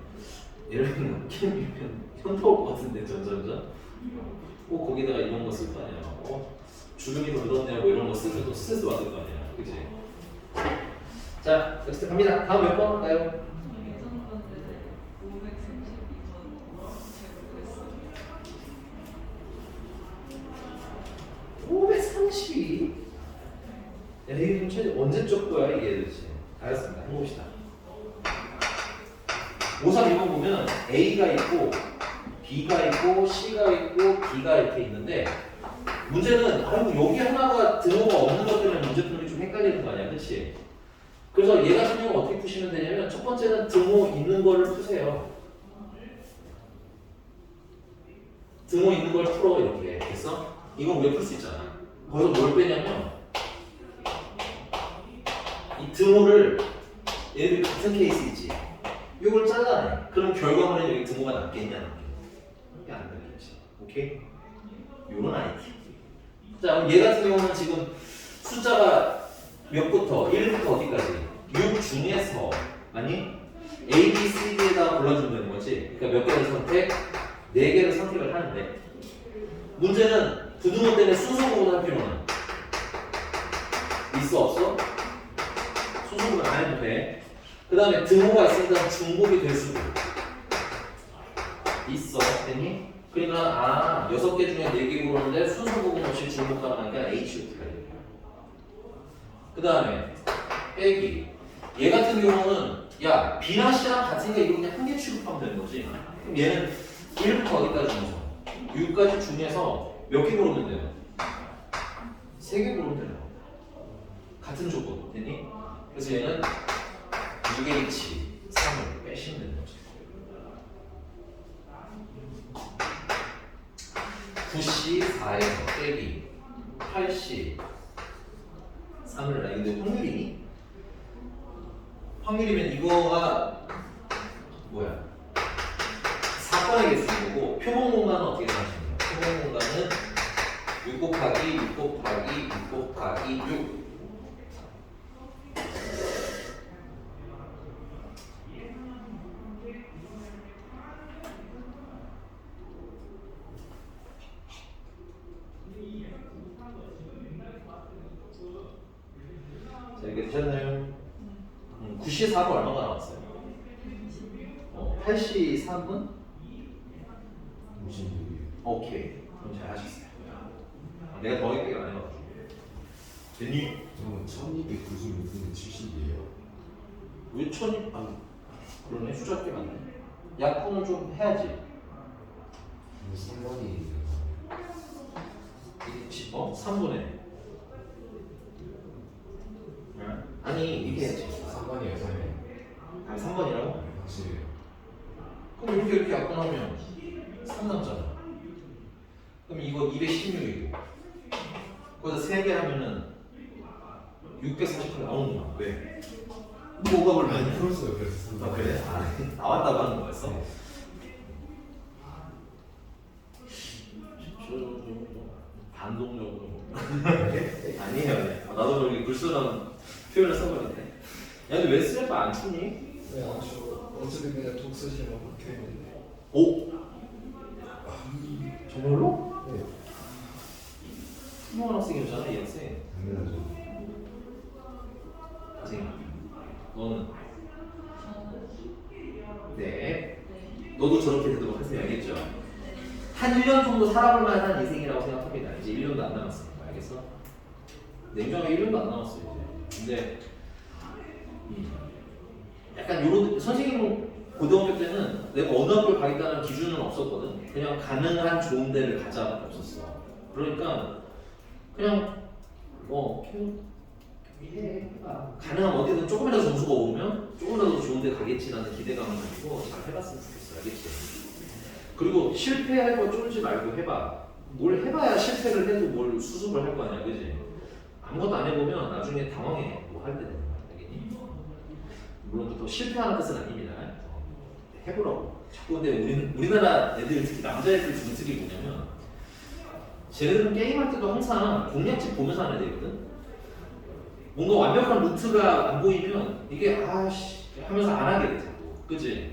[SPEAKER 2] 예를 들면 캠이면 현타올 것 같은데 점점점 거기다가 이런 거 쓸 거 아니야. 주름이 묻었네요 뭐 이런 거 쓰면 또 스트레스 받을 거 아니야. 그치? 자, 넥스트 갑니다. 다음 몇 번 할까요?
[SPEAKER 3] 예전 건데 532번
[SPEAKER 2] 532? 야, 이게 좀 최대 언제적 거야 이게 도대체? 알았습니다. 해봅시다. 532번 보면 A가 있고 B가 있고 C가 있고 D가 이렇게 있는데 문제는 아이고 여기 하나가 등호가 없는 것 때문에 문제 풀기 좀 헷갈리는 거 아니야, 그렇지? 그래서 얘 같은 경우는 어떻게 푸시면 되냐면 첫 번째는 등호 있는 거를 푸세요. 등호 있는 걸 풀어 이렇게 됐어? 이건 우리가 풀 수 있잖아. 거기서 뭘 빼냐면 이 등호를 얘들 같은 케이스 있지. 이걸 잘라내. 그럼 결과물에 여기 등호가 남겠냐 남겠냐? 이게 안 남겠지. 오케이? 요런 아이템. 자, 그럼 얘 같은 경우는 지금 숫자가 몇부터 1부터 어디까지? 6 중에서 아니 A, B, C, D에다가 골라주면 되는 거지. 그러니까 몇 개를 선택? 4개를 선택을 하는데 문제는 부등호 때문에 순서 구분할 필요는 있어 없어? 순서 구분 안 해도 돼. 그 다음에 등호가 있으니까 중복이 될 수도 있어. 됐니? 그러니까 6개 중에 4개 고르는데 순서 구분 없이 중복 가능하니까 HOT가 돼요. 그 다음에 빼기. 얘 같은 경우는 야 B랑 C랑 같으니까 이거 그냥 한 개 취급하면 되는 거지. 그럼 얘는 1부터 어디까지 중에서 6까지 중에서 몇 개 고르면 돼요? 3개 고르면 돼요. 같은 조건 됐니? 그래서 얘는 6H 3을 빼시면 되는 거죠. 9C 4에서 빼기 8C 3을 나 근데 확률이니? 확률이면 이거가 뭐야? 사건의 개수인 거고 표본 공간은 어떻게 생각하시나요? 표본 공간은 6 곱하기 6 곱하기 6 곱하기 6 자, 이게 되셨나요? 94가 얼마가 나왔어요? 83은?
[SPEAKER 1] 56이에요.
[SPEAKER 2] 오케이. 그럼 잘 하셨어요. 내가 더 얘기 안 해가지고. 됐니?
[SPEAKER 1] 저는 1296분의 70이에요.
[SPEAKER 2] 왜 천이? 그러네. 숫자 꽤 많네. 약분을 좀 해야지.
[SPEAKER 1] 3번이 있는
[SPEAKER 2] 3분의. 아니, 이게 해야지.
[SPEAKER 1] 3번이에요, 3번.
[SPEAKER 2] 3번이라고?
[SPEAKER 1] 확실해요.
[SPEAKER 2] 그럼 이렇게 약분하면 3 남잖아. 그럼 이거 216이고 거기서 3개 하면은 648 나오는 거야. 왜? 뭐가
[SPEAKER 1] 많이
[SPEAKER 2] 불만이야?
[SPEAKER 1] 풀었어요, 그래서.
[SPEAKER 2] 그래? 나왔다고 하는 거였어?
[SPEAKER 1] 네.
[SPEAKER 2] 반동적으로 아니에요. 나도 모르게 불순한 표현을 써버렸네. 야, 근데 왜 스냅바 안 추니?
[SPEAKER 5] 네, 어차피 그냥 독서실만 박혀 있는데.
[SPEAKER 2] 오? 정말로?
[SPEAKER 5] 네.
[SPEAKER 2] 훌륭한 학생이었잖아, 이 학생.
[SPEAKER 1] 당연하죠.
[SPEAKER 2] 학생. 너는?
[SPEAKER 3] 저는
[SPEAKER 2] 네.
[SPEAKER 3] 네.
[SPEAKER 2] 너도 저렇게 되도록 하세요. 알겠죠? 한 1년 정도 살아볼 만한 인생이라고 생각합니다. 이제 1년도 안 남았으니까. 알겠어? 냉정하게 1년도 안 남았어요, 이제. 근데 약간 요런 선생님 고등학교 때는 내가 어느 학교를 가겠다는 기준은 없었거든. 그냥 가능한 좋은 데를 가자밖에 없었어. 그러니까 그냥 해봐. 가능한 어디든 조금이라도 점수가 오르면 조금이라도 좋은 데 가겠지라는 기대감을 가지고 잘 해봤으면 좋겠어. 알겠지? 그리고 실패할 거 쫄지 말고 해봐. 뭘 해봐야 실패를 해도 뭘 수습을 할 거 아니야, 그지? 아무것도 안 해보면 나중에 당황해. 뭐 할 때 되는 거야, 알겠니? 물론 또 실패하는 뜻은 아닙니다. 해보라고. 자꾸 근데 우리나라 애들 특히 남자애들 주는 특이 뭐냐면 쟤네들은 게임할 때도 항상 공략집 보면서 하는 애들이거든. 뭔가 완벽한 루트가 안 보이면 이게 하면서 안 하게 돼 자꾸. 그치?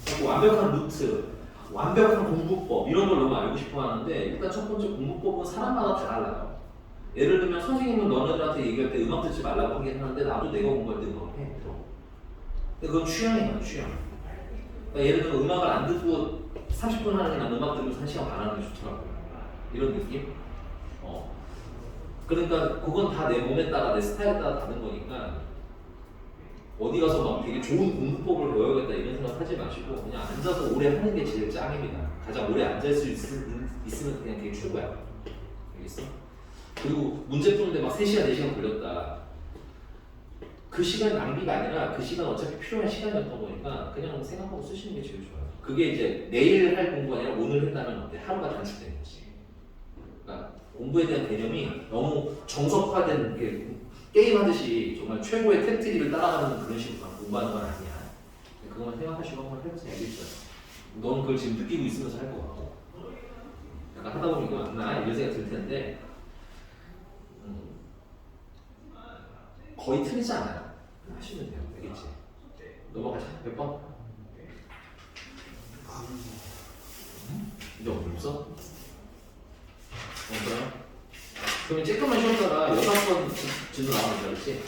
[SPEAKER 2] 자꾸 완벽한 루트, 완벽한 공부법 이런 걸 너무 알고 싶어 하는데 일단 첫 번째 공부법은 사람마다 다 달라요. 예를 들면 선생님은 너네들한테 얘기할 때 음악 듣지 말라고 하긴 하는데 나도 내가 공부할 때 음악을 해. 근데 그건 취향이야, 취향. 그러니까 예를 들면 음악을 안 듣고 30분 하는 게 난 음악 들으면서 1시간 반 하는 게 좋더라고요. 이런 느낌? 그러니까 그건 다 내 몸에 따라 내 스타일에 따라 다른 거니까 어디 가서 막 되게 좋은 공부법을 배워야겠다 이런 생각 하지 마시고 그냥 앉아서 오래 하는 게 제일 짱입니다. 가장 오래 앉을 수 있으면 그냥 그게 최고야. 알겠어? 그리고 문제 푸는데 막 3시간, 4시간 걸렸다. 그 시간 낭비가 아니라 그 시간 어차피 필요한 시간이었던 거니까 그냥 생각하고 쓰시는 게 제일 좋아요. 그게 이제 내일 할 공부가 아니라 오늘 한다면 어때? 하루가 단축되는 거지. 그러니까 공부에 대한 개념이 너무 정석화된 게임하듯이 정말 최고의 템트리를 따라가는 그런 식으로 공부하는 건 아니야. 그것만 생각하시고 한번 해보세요. 알겠죠? 넌 그걸 지금 느끼고 있으면서 할 것 같고 약간 하다 보면 이거 맞나? 이런 생각 들 텐데 거의 틀리지 않아요. 하시면 돼요. 알겠지? 넘어가자. 몇 번? 이제 없어? 없어요? 그러면 조금만 쉬었다가 6번 진도 나가면 되겠지?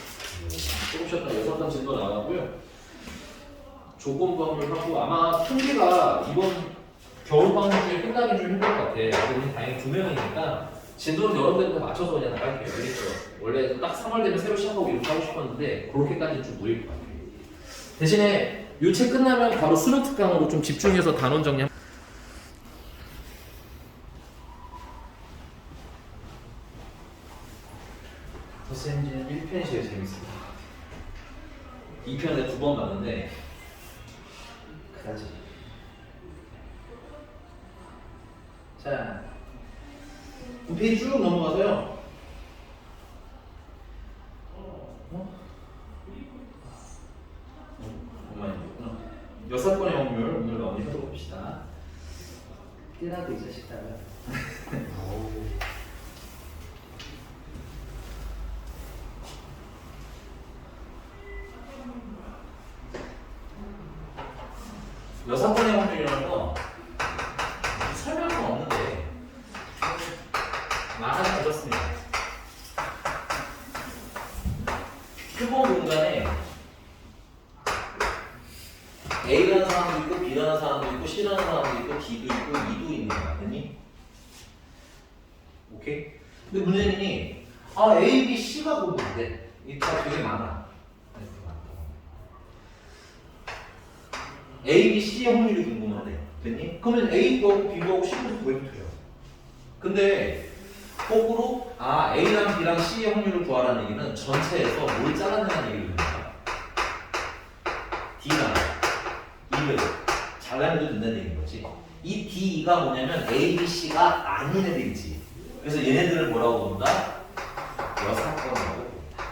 [SPEAKER 2] 조금 쉬었다가 6번 진도 나가고요. 조건부학을 하고 아마 통계가 이번 겨울방학 중에 끝나긴 좀 힘들 것 같아. 우리 다행히 2명이니까 진도는 여러분들한테 맞춰서 그냥 나갈게요. 알겠죠? 원래 딱 3월 되면 새로 시작하고 이렇게 하고 싶었는데 그렇게까지는 좀 무리일 것 같아요. 대신에 이 책 끝나면 바로 수능 특강으로 좀 집중해서 단원 정리 더센지는 1편이 제일 재밌습니다. 2편에 2번 봤는데 그다지. 자, 페이지 쭉 넘어가서요. 여섯 번의 확률 오늘 많이 해봅시다. 깨라고 이 자식들아. 여섯 번의 확률이라는 거 설명은 없는데 많아서 그렇습니다. 표본 공간에 A라는 사람도 있고 B라는 사람도 있고 C라는 사람도 있고 D도 있고 E도 있는 거야. 됐니? 오케이? 근데 문제는 A, B, C가 보는데 이가 되게 많아. A, B, C의 확률이 궁금하네. 됐니? 그러면 A 구하고 B 구하고 C 구하고 구해도 돼요. 근데 거꾸로 A랑 B랑 C의 확률을 구하라는 얘기는 전체에서 뭘 잘라내는 얘기를 합니다. D랑 E를 잘라내도 된다는 얘기인 거지. 이 D, E가 뭐냐면 A, B, C가 아닌 애들이지. 그래서 얘네들을 뭐라고 부른다? 여사건이라고 부른다.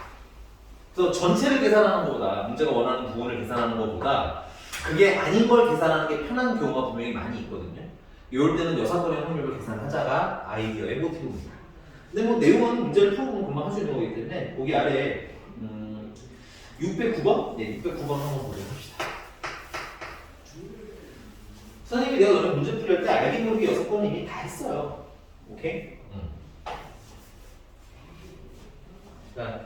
[SPEAKER 2] 그래서 전체를 계산하는 것보다 문제가 원하는 부분을 계산하는 것보다 그게 아닌 걸 계산하는 게 편한 경우가 분명히 많이 있거든요. 이럴 때는 여사건의 확률을 계산하자가 아이디어의 모티브입니다. 근데 뭐 내용은 문제를 풀어보면 금방 할 수 있는 거기 때문에 거기 아래 609번? 네, 609번 한번 보도록 합시다. 선생님이 내가 너네 문제 풀릴 때 알기 모르게 6번은 이미 다 했어요. 오케이? 자,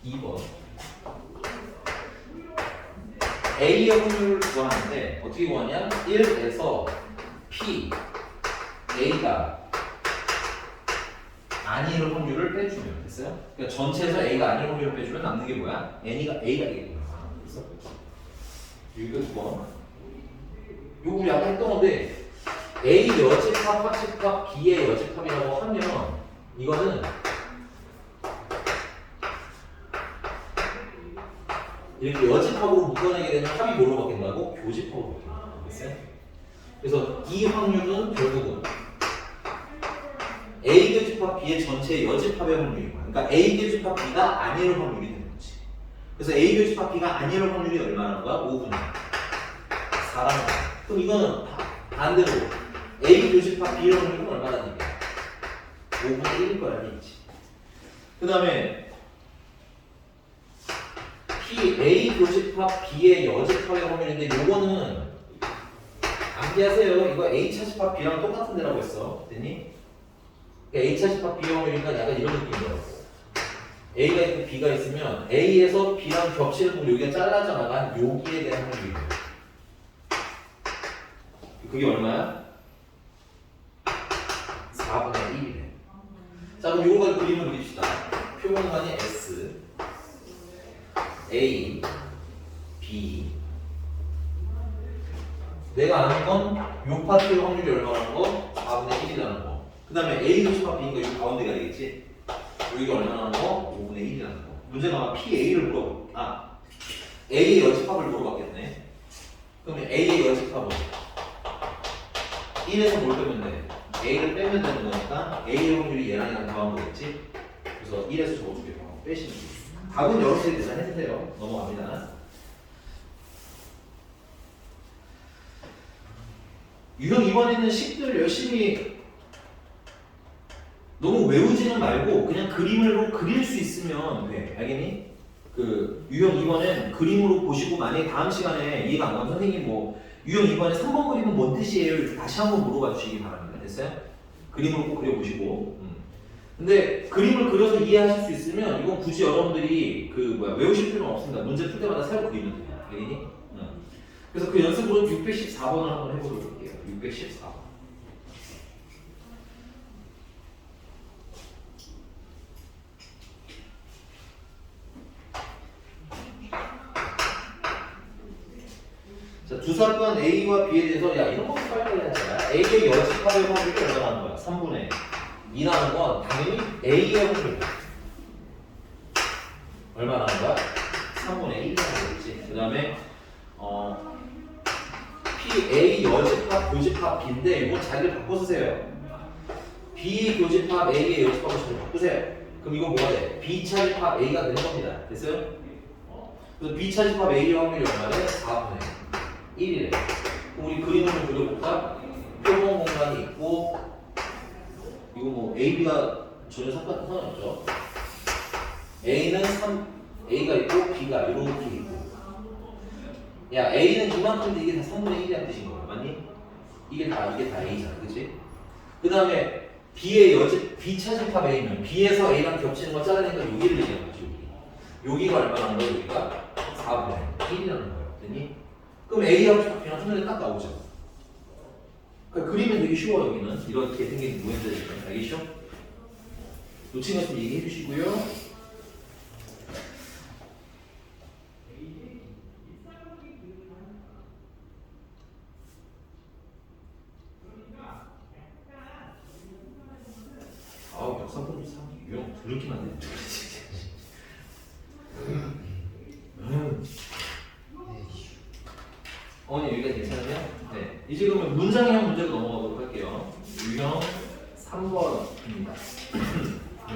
[SPEAKER 2] 2번. A의 확률을 구하는데 어떻게 구하냐? 1에서 P, A가 아니일 확률을 빼주면 됐어요? 그러니까 전체에서 A가 아니일 확률을 빼주면 남는 게 뭐야? A가 되겠구나. 됐어? 이거 2번. 이거 우리 아까 했던 건데 A 여집합, 합집합, B의 여집합이라고 하면 이거는 이렇게 여집합으로 묶어내게 되면 합이 뭘로 바뀐다고? 교집합으로 바뀐다고. 됐어요? 그래서 이 확률은 결국은 A 교집합 B의 전체 여집합의 확률인 거야. 그러니까 A 교집합 B가 아니럴 확률이 되는 거지. 그래서 A 교집합 B가 아니럴 확률이 얼마나 거야? 5분의 4라는 거야. 그럼 이거는 반대로 A 교집합 B의 확률은 얼마나 되냐? 5분의 1일 거라는 얘기지. 그 다음에 A 교집합 B의 여집합의 확률인데 요거는 암기하세요. 이거 A 차집합 B랑 똑같은 데라고 했어. 됐니? 그러니까 A 차집합 B의 확률이니까 약간 이런 느낌이더라고. A가 있고 B가 있으면 A에서 B랑 겹치는 부분 여기가 잘라져 나간 여기에 대한 확률이에요. 그게 얼마야? 4분의 1이래. 자, 그럼 요거 가지고 그림을 그립시다. 표본관이 S A, B. 내가 아는 건 요 파트의 확률이 얼마라는 거? 4분의 1이라는 거. 그 다음에 A 교집합 B니까 여기 가운데가 되겠지? 여기가 얼마나 나온 거? 5분의 1이라는 거. 문제가 아마 PA를 A의 여집합을 물어봤겠네. 그러면 A의 여집합은 1에서 뭘 빼면 돼? A를 빼면 되는 거니까 A의 확률이 얘랑 얘랑 더한 거겠지? 그래서 1에서 저거 두 개 빼시면 돼. 답은 여러분들이 계산해주세요. 넘어갑니다. 유형 2번에는 식들 열심히 너무 외우지는 말고 그냥 그림으로 그릴 수 있으면 돼. 알겠니? 그 유형 2번은 그림으로 보시고 만약에 다음 시간에 이해가 안 가면 선생님 뭐 유형 2번에 3번 그림은 뭔 뜻이에요? 이렇게 다시 한번 물어봐 주시기 바랍니다. 됐어요? 그림으로 꼭 그려보시고. 근데 그림을 그려서 이해하실 수 있으면 이건 굳이 여러분들이 외우실 필요는 없습니다. 문제 풀 때마다 새로 그리면 돼요. 알겠니? 그래서 그 연습으로 614번을 한번 해보도록 할게요. 614번. 자, 두 사건 A와 B에 대해서 야 이런 거 빨리 해야지. A의 여집합의 확률이 얼마 나는 거야? 3분의 2 나는 건 당연히 A의 확률 얼마 나는 거야? 3분의 1 나는 거겠지. 그 다음에 A 여집합 교집합 B인데 이거 자기를 바꿔 쓰세요. B 교집합 A의 여집합을 잘 바꾸세요. 그럼 이건 뭐가 돼? B 차집합 A가 되는 겁니다. 됐어요? 그래서 B 차집합 A의 확률이 얼마래? 4분의 1이래. 그럼 우리 그림을 좀 그려볼까? 표본 공간이 있고 이거 뭐 A, B가 전혀 상관없죠. A는 3, A가 있고 B가 이렇게 있고 야 A는 이만큼인데 이게 다 3분의 1이라는 뜻인 거야. 맞니? 이게 다 A잖아. 그치? 그 다음에 B의 B 차집합 A면 B에서 A랑 겹치는 거 잘라내니까 여기를 얘기하는 거지. 여기가 얼마나 거야? 여기가 4분의 1이라는 거야. 됐니? 그럼 A하고 B랑 한눈에 딱 나오죠. 그러니까 그리면 되게 쉬워. 여기는 이렇게 생긴 모양들이니까 알겠죠? 놓친 것 좀 얘기해 주시고요. 아우 역삼분 유형 더럽기만 해. 어머니 여기가 괜찮으면? 네. 이제 그러면 문장형 문제로 넘어가도록 할게요. 유형 3번입니다.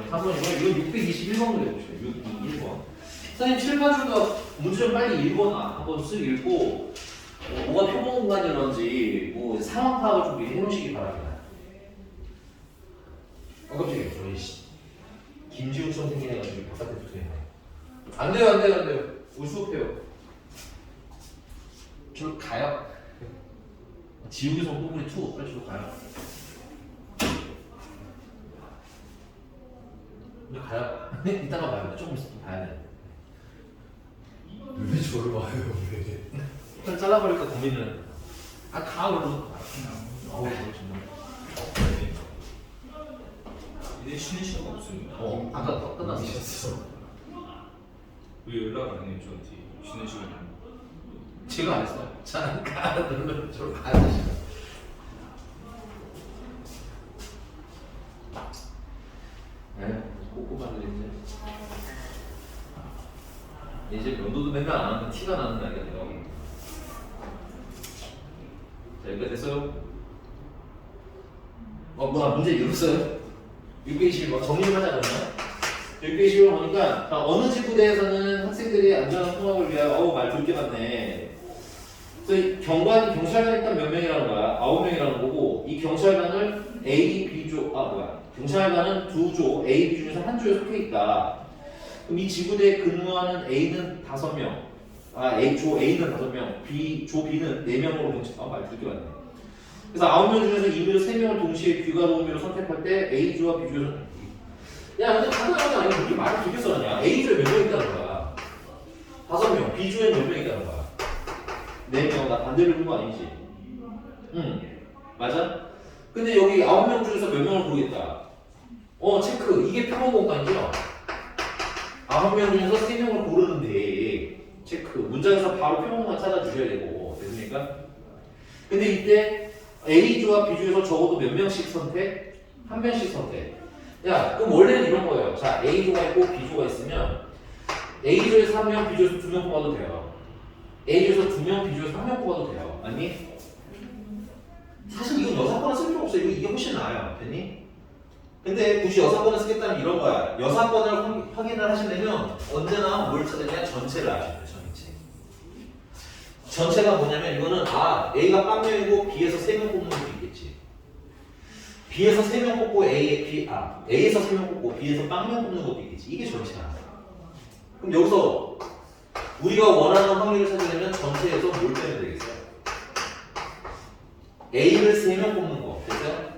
[SPEAKER 2] 3번이고 이거 621번 그려보시죠. 621번. 선생님 7, 8주가 문제 좀 빨리 읽어놔. 한번 쓱 읽고 뭐가 표본 공간이라든지 뭐 상황 파악을 좀 미리 해놓으시기 바랍니다. 깜짝이야. 저희 김지우처럼 생긴 애가 저기 바깥에 붙어있네. 안 돼요. 우리 수업해요. 저로 가요. 지우개서 뽀글이 투 빨리 저로 가요. 이제 가요. 이따가 봐요. 조금 있으면 봐야 돼.
[SPEAKER 4] 왜 저를 봐요? 왜?
[SPEAKER 2] 일단 잘라버릴까 고민을. 가 그러고. 어우 정말.
[SPEAKER 6] 이제 쉬는 시간 없습니다.
[SPEAKER 2] 아까 끝났어.
[SPEAKER 6] 왜 연락 안 해요 저한테? 쉬는 시간에.
[SPEAKER 2] 제가 안 했어. 잠깐 너는 저로 가야 돼. 네, 꼼꼼하게 이제 면도도 맨날 안 하면 티가 나는 거 아니겠네요. 자, 여기까지 됐어요? 문제 읽었어요? 621번 정리 좀 하자 그러면. 621번 보니까 어느 지구대에서는 학생들이 안전한 통학을 위하여 말 들게 많네. 그래서 경찰관 일단 몇 명이라는 거야? 9명이라는 거고 이 경찰관을 A, B조 경찰관은 두 조, A, B 중에서 한 조에 속해 있다. 그럼 이 지구대에 근무하는 A는 5명, 조 A는 5명, 조 B는 4명으로 말 들게 많네. 그래서 9명 중에서 임의로 3명을 동시에 귀가 도우미로 선택할 때 A조와 B조는 야 근데 간단한 거 아니야? 그렇게 말을 되게 써놨냐? A조에 몇 명 있다는 거야? 5명, B조에 몇 명 있다는 거야? 4명, 나 반대로 읽은 거 아니지? 응, 맞아? 근데 여기 9명 중에서 몇 명을 고르겠다? 체크. 이게 표본 공간이죠? 9명 중에서 3명을 고르는데 체크. 문장에서 바로 표본 공간 찾아주셔야 되고 됐습니까? 근데 이때 A조와 B조에서 적어도 몇 명씩 선택? 한 명씩 선택. 야, 그럼 원래는 이런 거예요. 자, A조가 있고 B조가 있으면 A조에서 1명, B조에서 2명 뽑아도 돼요. A조에서 2명, B조에서 1명 뽑아도 돼요. 아니? 사실 이건 여사건을 쓸 필요 없어요. 이게 훨씬 나아요. 됐니? 근데 굳이 여사건을 쓰겠다면 이런 거야. 여사건을 확인을 하시려면 언제나 뭘 찾느냐? 전체를 아셔야 돼요. 전체. 전체가 뭐냐면 이거는 A가 빵명이고 B에서 3명 뽑는 것도 있겠지. B에서 3명 뽑고 A에서 3명 뽑고 B에서 빵명 뽑는 것도 있겠지. 이게 전체야. 그럼 여기서 우리가 원하는 확률을 찾으려면 전체에서 뭘 빼면 되겠어요? A를 3명 뽑는 거. 됐어요?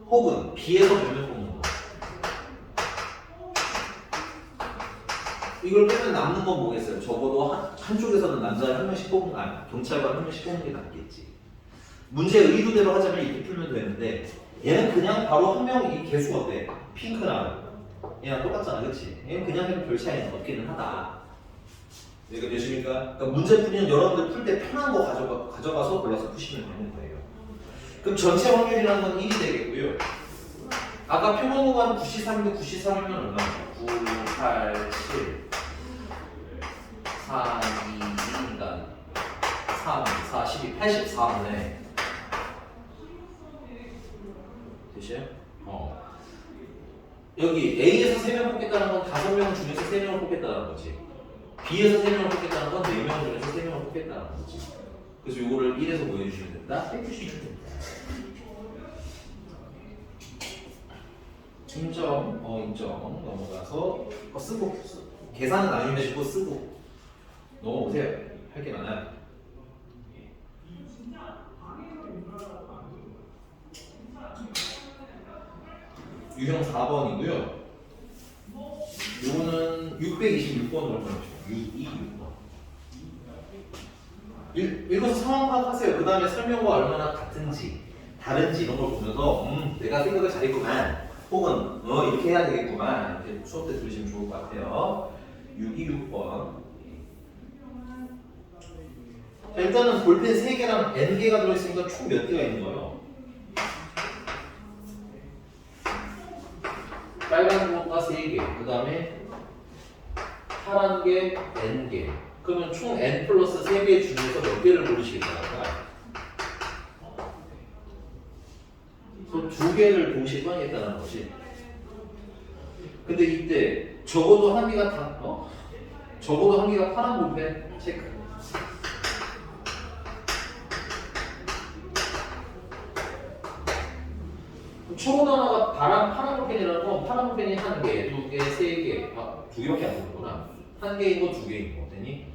[SPEAKER 2] 혹은 B에서 몇 명 뽑는 거. 이걸 빼면 남는 건 뭐겠어요? 적어도 한쪽에서는 남자 한 명씩 뽑는 거 아니야. 경찰관 한 명씩 뽑는 게 낫겠지. 문제 의도대로 하자면 이렇게 풀면 되는데 얘는 그냥 바로 한 명 이 개수가 어때? 핑크랑 얘랑 똑같잖아, 그렇지? 얘는 그냥 해도 별 차이는 없기는 하다. 여기가 몇입니까? 그러니까 문제 풀이는 여러분들 풀 때 편한 거 가져가서 골라서 푸시면 되는 거예요. 그럼 전체 확률이라는 건 1이 되겠고요. 아까 표본호가는 9C3인데 9C3이면 얼마죠? 9, 8, 7, 4, 2, 2인간 3, 4, 12, 84분에 되시요? 여기 A에서 3명 뽑겠다는 건 5명 중에서 3명을 뽑겠다는 거지. B에서 3명을 뽑겠다는 건 4명 중에서 3명을 뽑겠다는 거지. 그래서 이거를 1에서 뭐 해주시면 된다? 빼주시면 된다. 인정 넘어가서 쓰고 계산은 나중에 해주고 쓰고 넘어오세요. 할 게 많아요. 유형 4번이고요. 요거는 626번으로 보내주세요. 626번. 읽어서 상황 파악하세요. 그 다음에 설명과 얼마나 같은지, 다른지 이런 걸 보면서 내가 생각을 잘했구만. 혹은 이렇게 해야 되겠구만. 이렇게 수업 때 들으시면 좋을 것 같아요. 626번. 자, 일단은 볼펜 3개랑 N개가 들어있으니까 총 몇 개가 있는 거예요? 빨간 거가 3개, 그 다음에 파란 게 N개. 그러면 총 N 플러스 3개 중에서 몇 개를 고르시겠다는 그래서 2개를 동시에 꺼내겠다는 거지. 근데 이때 적어도 한 개가 적어도 한 개가 파란 볼펜 체크. 초보 단어가 파란 볼펜이라는 건 파란 볼펜이 1개, 2개, 3개, 2개밖에 안 되는구나. 1개인 거, 2개인 거, 되니?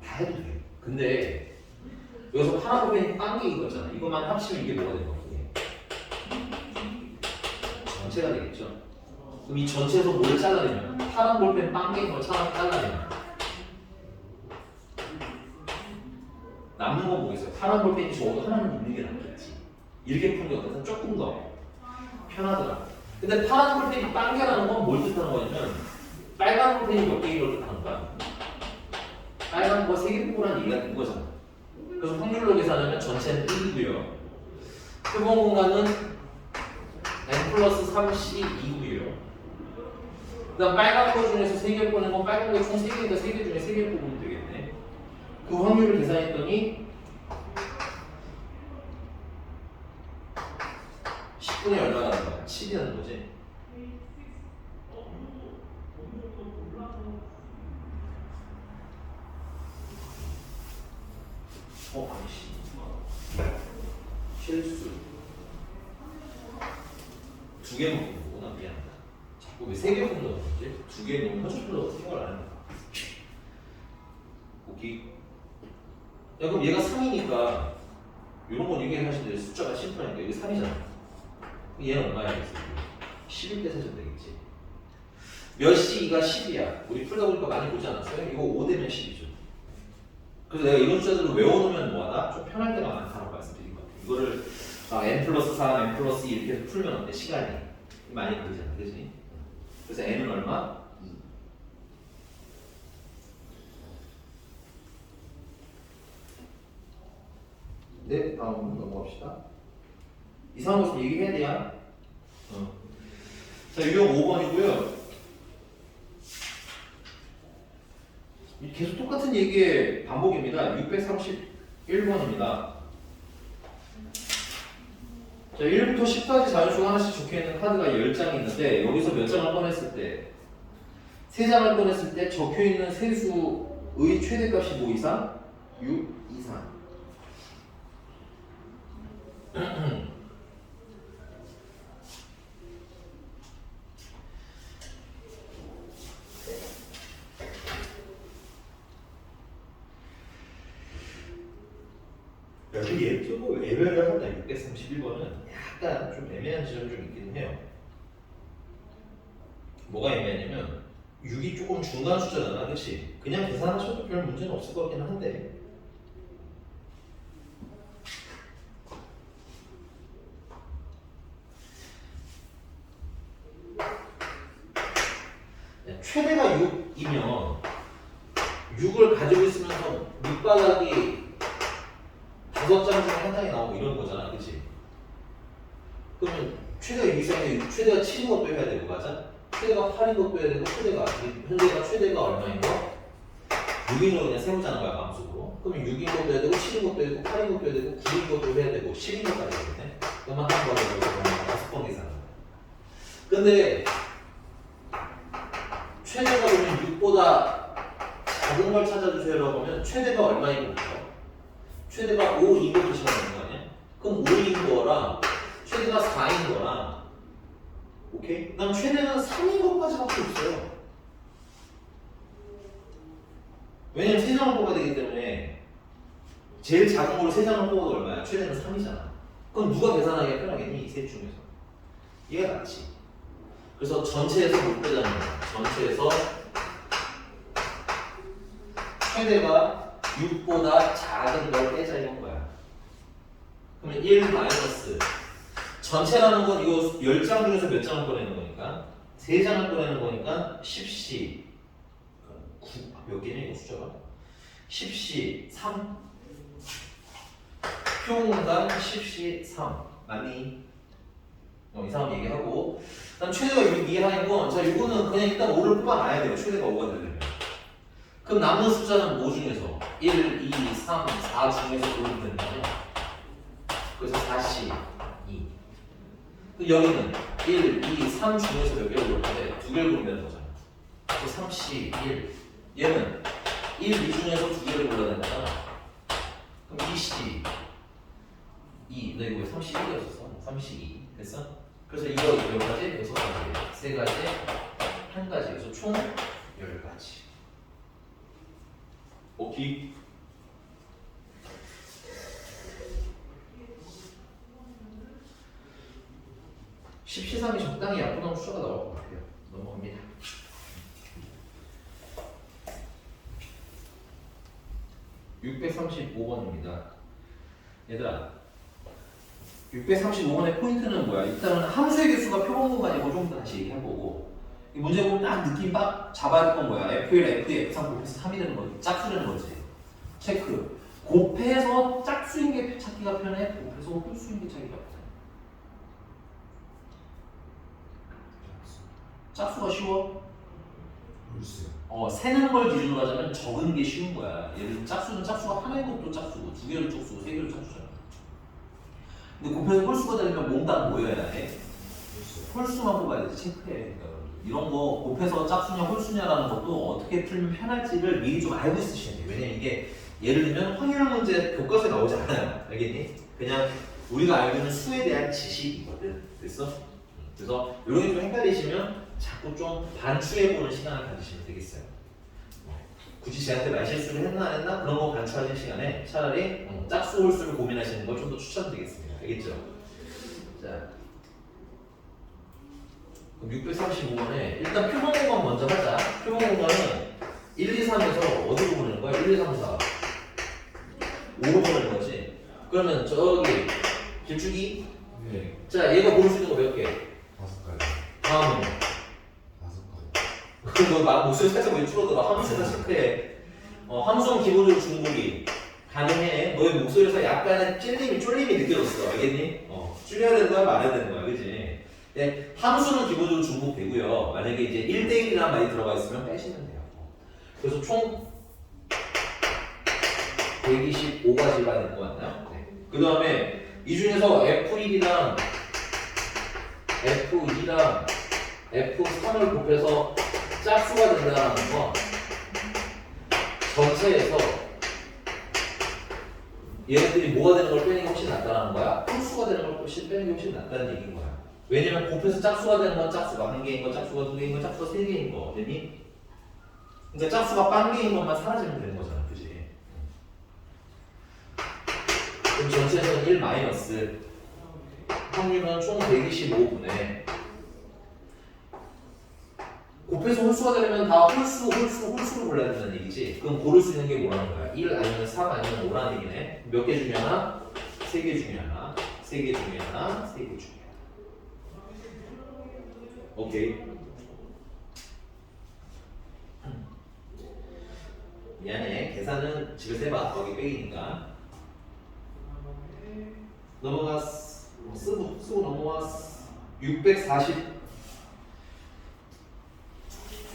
[SPEAKER 2] 다 해도 돼. 근데 여기서 파란 볼펜이 1개인 거잖아. 이것만 합치면 이게 뭐가 되는 거야? 전체가 되겠죠. 그럼 이 전체에서 뭘 잘라내면 파란 볼펜 1개인 걸 잘라내면 남는 건 뭐겠어요? 파란 볼펜이 적어도 하나는 있는 게 낫겠지. 이렇게 푸는 게 어때서 조금 더 편하더라. 근데 파란 볼펜이 1개라는 건 뭘 뜻하는 거냐면 빨간 볼펜이 몇 개인 걸 뜻하는 거야. 빨간 거 3개 뽑으라는 얘기가 된 거잖아. 그래서 확률로 계산하면 전체는 1이고요. 표본 공간은 N 플러스 3C 2고요. 그 다음 빨간 거 중에서 3개 뽑는 건 빨간 거 총 3개니까 3개 중에 3개를 뽑으면 되겠네. 그 확률을 계산했더니 10분의 얼마가 나는 거야? 7이 나는 거지. 아이씨. 실수. 2개 먹는 거구나. 미안하다. 자꾸 왜 3개 먹는 거지? 2개 너무 허접해서 생각을 안 했나? 오케이. 야, 그럼 얘가 3이니까 이런 건 얘기하시는데 숫자가 심플하니까 이게 3이잖아. 얘는 얼마야겠어? 11대 세전 되겠지. 몇 C가 10이야. 우리 풀다 보니까 많이 보지 않았어요? 이거 5되면 10이죠. 그래서 내가 이런 숫자들을 외워놓으면 뭐하다? 좀 편할 때가 많다고 말씀드린 것 같아요. 이거를 N 플러스 3, N 플러스 2 이렇게 해서 풀면 어때? 시간이 많이 걸리잖아. 그지? 그래서 N은 얼마? 2. 네, 다음 넘어갑시다. 이상한 것은 얘기해야 돼요. 자, 유형 5번이고요. 계속 똑같은 얘기의 반복입니다. 631번입니다. 자, 1부터 10까지 자연수가 하나씩 적혀있는 카드가 10장이 있는데 여기서 몇 장을 꺼냈을 때 3장을 꺼냈을 때 적혀있는 세수의 최대값이 뭐 이상? 6 이상.
[SPEAKER 4] 여기 얘 조금 애매하다.
[SPEAKER 2] 631번은 약간 좀 애매한 지점이 좀 있긴 해요. 뭐가 애매하냐면 6이 조금 중간 숫자잖아, 그렇지? 그냥 계산하셔도 별 문제는 없을 것 같기는 한데 최대가 6이면 6을 가지고 있으면서 밑바닥이 5장 중에 한 장이 나오고 이런 거잖아, 그치? 그러면 최대가 6 이상인데 최대가 7인 것도 해야 되고, 맞아? 최대가 8인 것도 해야 되고, 현재가 최대가 얼마인 거? 6인 거 그냥 세우자는 거야, 마음속으로. 그러면 6인 것도 해야 되고, 7인 것도 해야 되고, 8인 것도 해야 되고, 9인 것도 해야 되고, 10인 것까지 해야겠네? 그러면 한 번에 여기서 5번 계산하는 거야. 근데 최대가 그러면 6보다 작은 걸 찾아주세요라고 하면 최대가 얼마인 거죠? 최대가 5인 것도 시작하는 거 아니야? 그럼 5인 거랑 최대가 4인 거랑 오케이? 그다음 최대는 3인 것까지밖에 없어요. 왜냐면 3장을 뽑아야 되기 때문에 제일 작은 걸로 3장을 뽑아도 얼마야? 최대는 3이잖아. 그럼 누가 계산하기가 편하겠니? 이 셋 중에서. 얘가 낫지. 그래서 전체에서 못 빼자는 거야. 전체에서 최대가 6보다 작은 걸 빼자 이런 거야. 그러면 1 마이너스 전체라는 건 이거 10장 중에서 몇 장을 꺼내는 거니까 3장을 꺼내는 거니까 10시 9, 몇 개냐 이거 숫자가? 10시 3 표공간 10시 3 맞니? 이상한 얘기하고 그다음 최대가 6 이하인 건 자, 이거는 그냥 일단 5를 뽑아놔야 돼요. 최대가 5가 되려면. 그럼 남는 숫자는 뭐 중에서? 1, 2, 3, 4 중에서 고르면 된다. 그래서 4시 2. 여기는 1, 2, 3 중에서 몇 개를 고를 건데 2개를 고르면 되는 거잖아. 그래서 3시 1. 얘는 1, 2 중에서 2개를 골라야 되는 거잖아. 그럼 2시 2. 너 이거 왜 3시 1이었었어? 3시 2. 됐어? 그래서 이거 몇 가지? 6가지. 3가지. 1가지. 그래서 총 10가지. 오케이. 십시삼이 적당히 약분한 숫자가 나올 것 같아요. 넘어갑니다. (635번입니다) 얘들아 635번의 포인트는 뭐야? 일단은 함수의 개수가 표본 공간이고 좀 더 다시 얘기할 거고 이 문제 보면 딱 느낌 딱 잡아야 될 건 뭐야? F1, F2, F3 곱해서 3이 되는 거지. 짝수라는 거지. 체크. 곱해서 짝수인 게 찾기가 편해? 곱해서 홀수인 게 찾기가 편해? 짝수가 쉬워?
[SPEAKER 1] 글쎄요.
[SPEAKER 2] 세는 걸 기준으로 하자면 적은 게 쉬운 거야. 예를 들면 짝수는 짝수가 하나인 것도 짝수고 두 개를 짝수고 세 개를 짝수잖아. 근데 곱해서 홀수가 되려면 몽땅 모여야 해. 홀수만 뽑아야 돼. 체크해. 이런 거 곱해서 짝수냐 홀수냐라는 것도 어떻게 풀면 편할지를 미리 좀 알고 있으셔야 돼요. 왜냐면 이게 예를 들면 확률 문제 교과서에 나오지 않아요. 알겠니? 그냥 우리가 알고 있는 수에 대한 지식이거든. 됐어? 그래서 이런 게 좀 헷갈리시면 자꾸 좀 반추해보는 시간을 가지시면 되겠어요. 굳이 쟤한테 말실수를 했나 안 했나 그런 거 반추하는 시간에 차라리 짝수 홀수를 고민하시는 걸 좀 더 추천드리겠습니다. 알겠죠? 자, 그럼 635번에 일단 표본 공간 먼저 하자. 표본 공간은 1, 2, 3에서 어디로 보내는 거야? 1, 2, 3, 4 5로 보내는 거지. 그러면 저기 길쭉이
[SPEAKER 4] 네.
[SPEAKER 2] 자, 얘가 고를 수 있는 거 몇 개?
[SPEAKER 4] 5가지.
[SPEAKER 2] 다음은
[SPEAKER 4] 5가지.
[SPEAKER 2] 그럼 너 목소리 살짝 왜 줄어들어? 함수나 체크해. 함수는 기본적으로 중복이 가능해. 너의 목소리에서 약간의 쫄림이 느껴졌어. 알겠니? 줄여야 되는 거야, 말아야 되는 거야, 그지? 네, 함수는 기본적으로 중복되고요. 만약에 이제 1대1이란 말이 들어가 있으면 빼시면 돼요. 그래서 총 125가지가 될 것 같나요? 네. 그 다음에 이 중에서 F1이랑 F2랑 F3을 곱해서 짝수가 된다는 건 전체에서 얘네들이 뭐가 되는 걸 빼는 게 훨씬 낫다는 거야? 홀수가 되는 걸 훨씬 빼는 게 훨씬 낫다는 얘기인 거야. 왜냐면 곱해서 짝수가 되는 건 짝수가 한 개인 거, 짝수가 두 개인 거, 짝수가 세 개인 거, 됐니? 그러니까 짝수가 빵 개인 것만 사라지면 되는 거잖아, 그지? 그럼 전체에서는 1 마이너스 확률은 총 125분의 곱해서 홀수가 되려면 다 홀수를 골라야 된다는 얘기지. 그럼 고를 수 있는 게 뭐라는 거야? 1 아니면 3 아니면 5라는 얘기네. 몇 개 중에 하나? 3개 중에 하나, 3개 중에 하나, 3개 중에 하나. 오케이. 미안해. 계산은 집에서 해봐. 거기 빼기니까. 넘어갔어. 쓰고 넘어갔어. 640.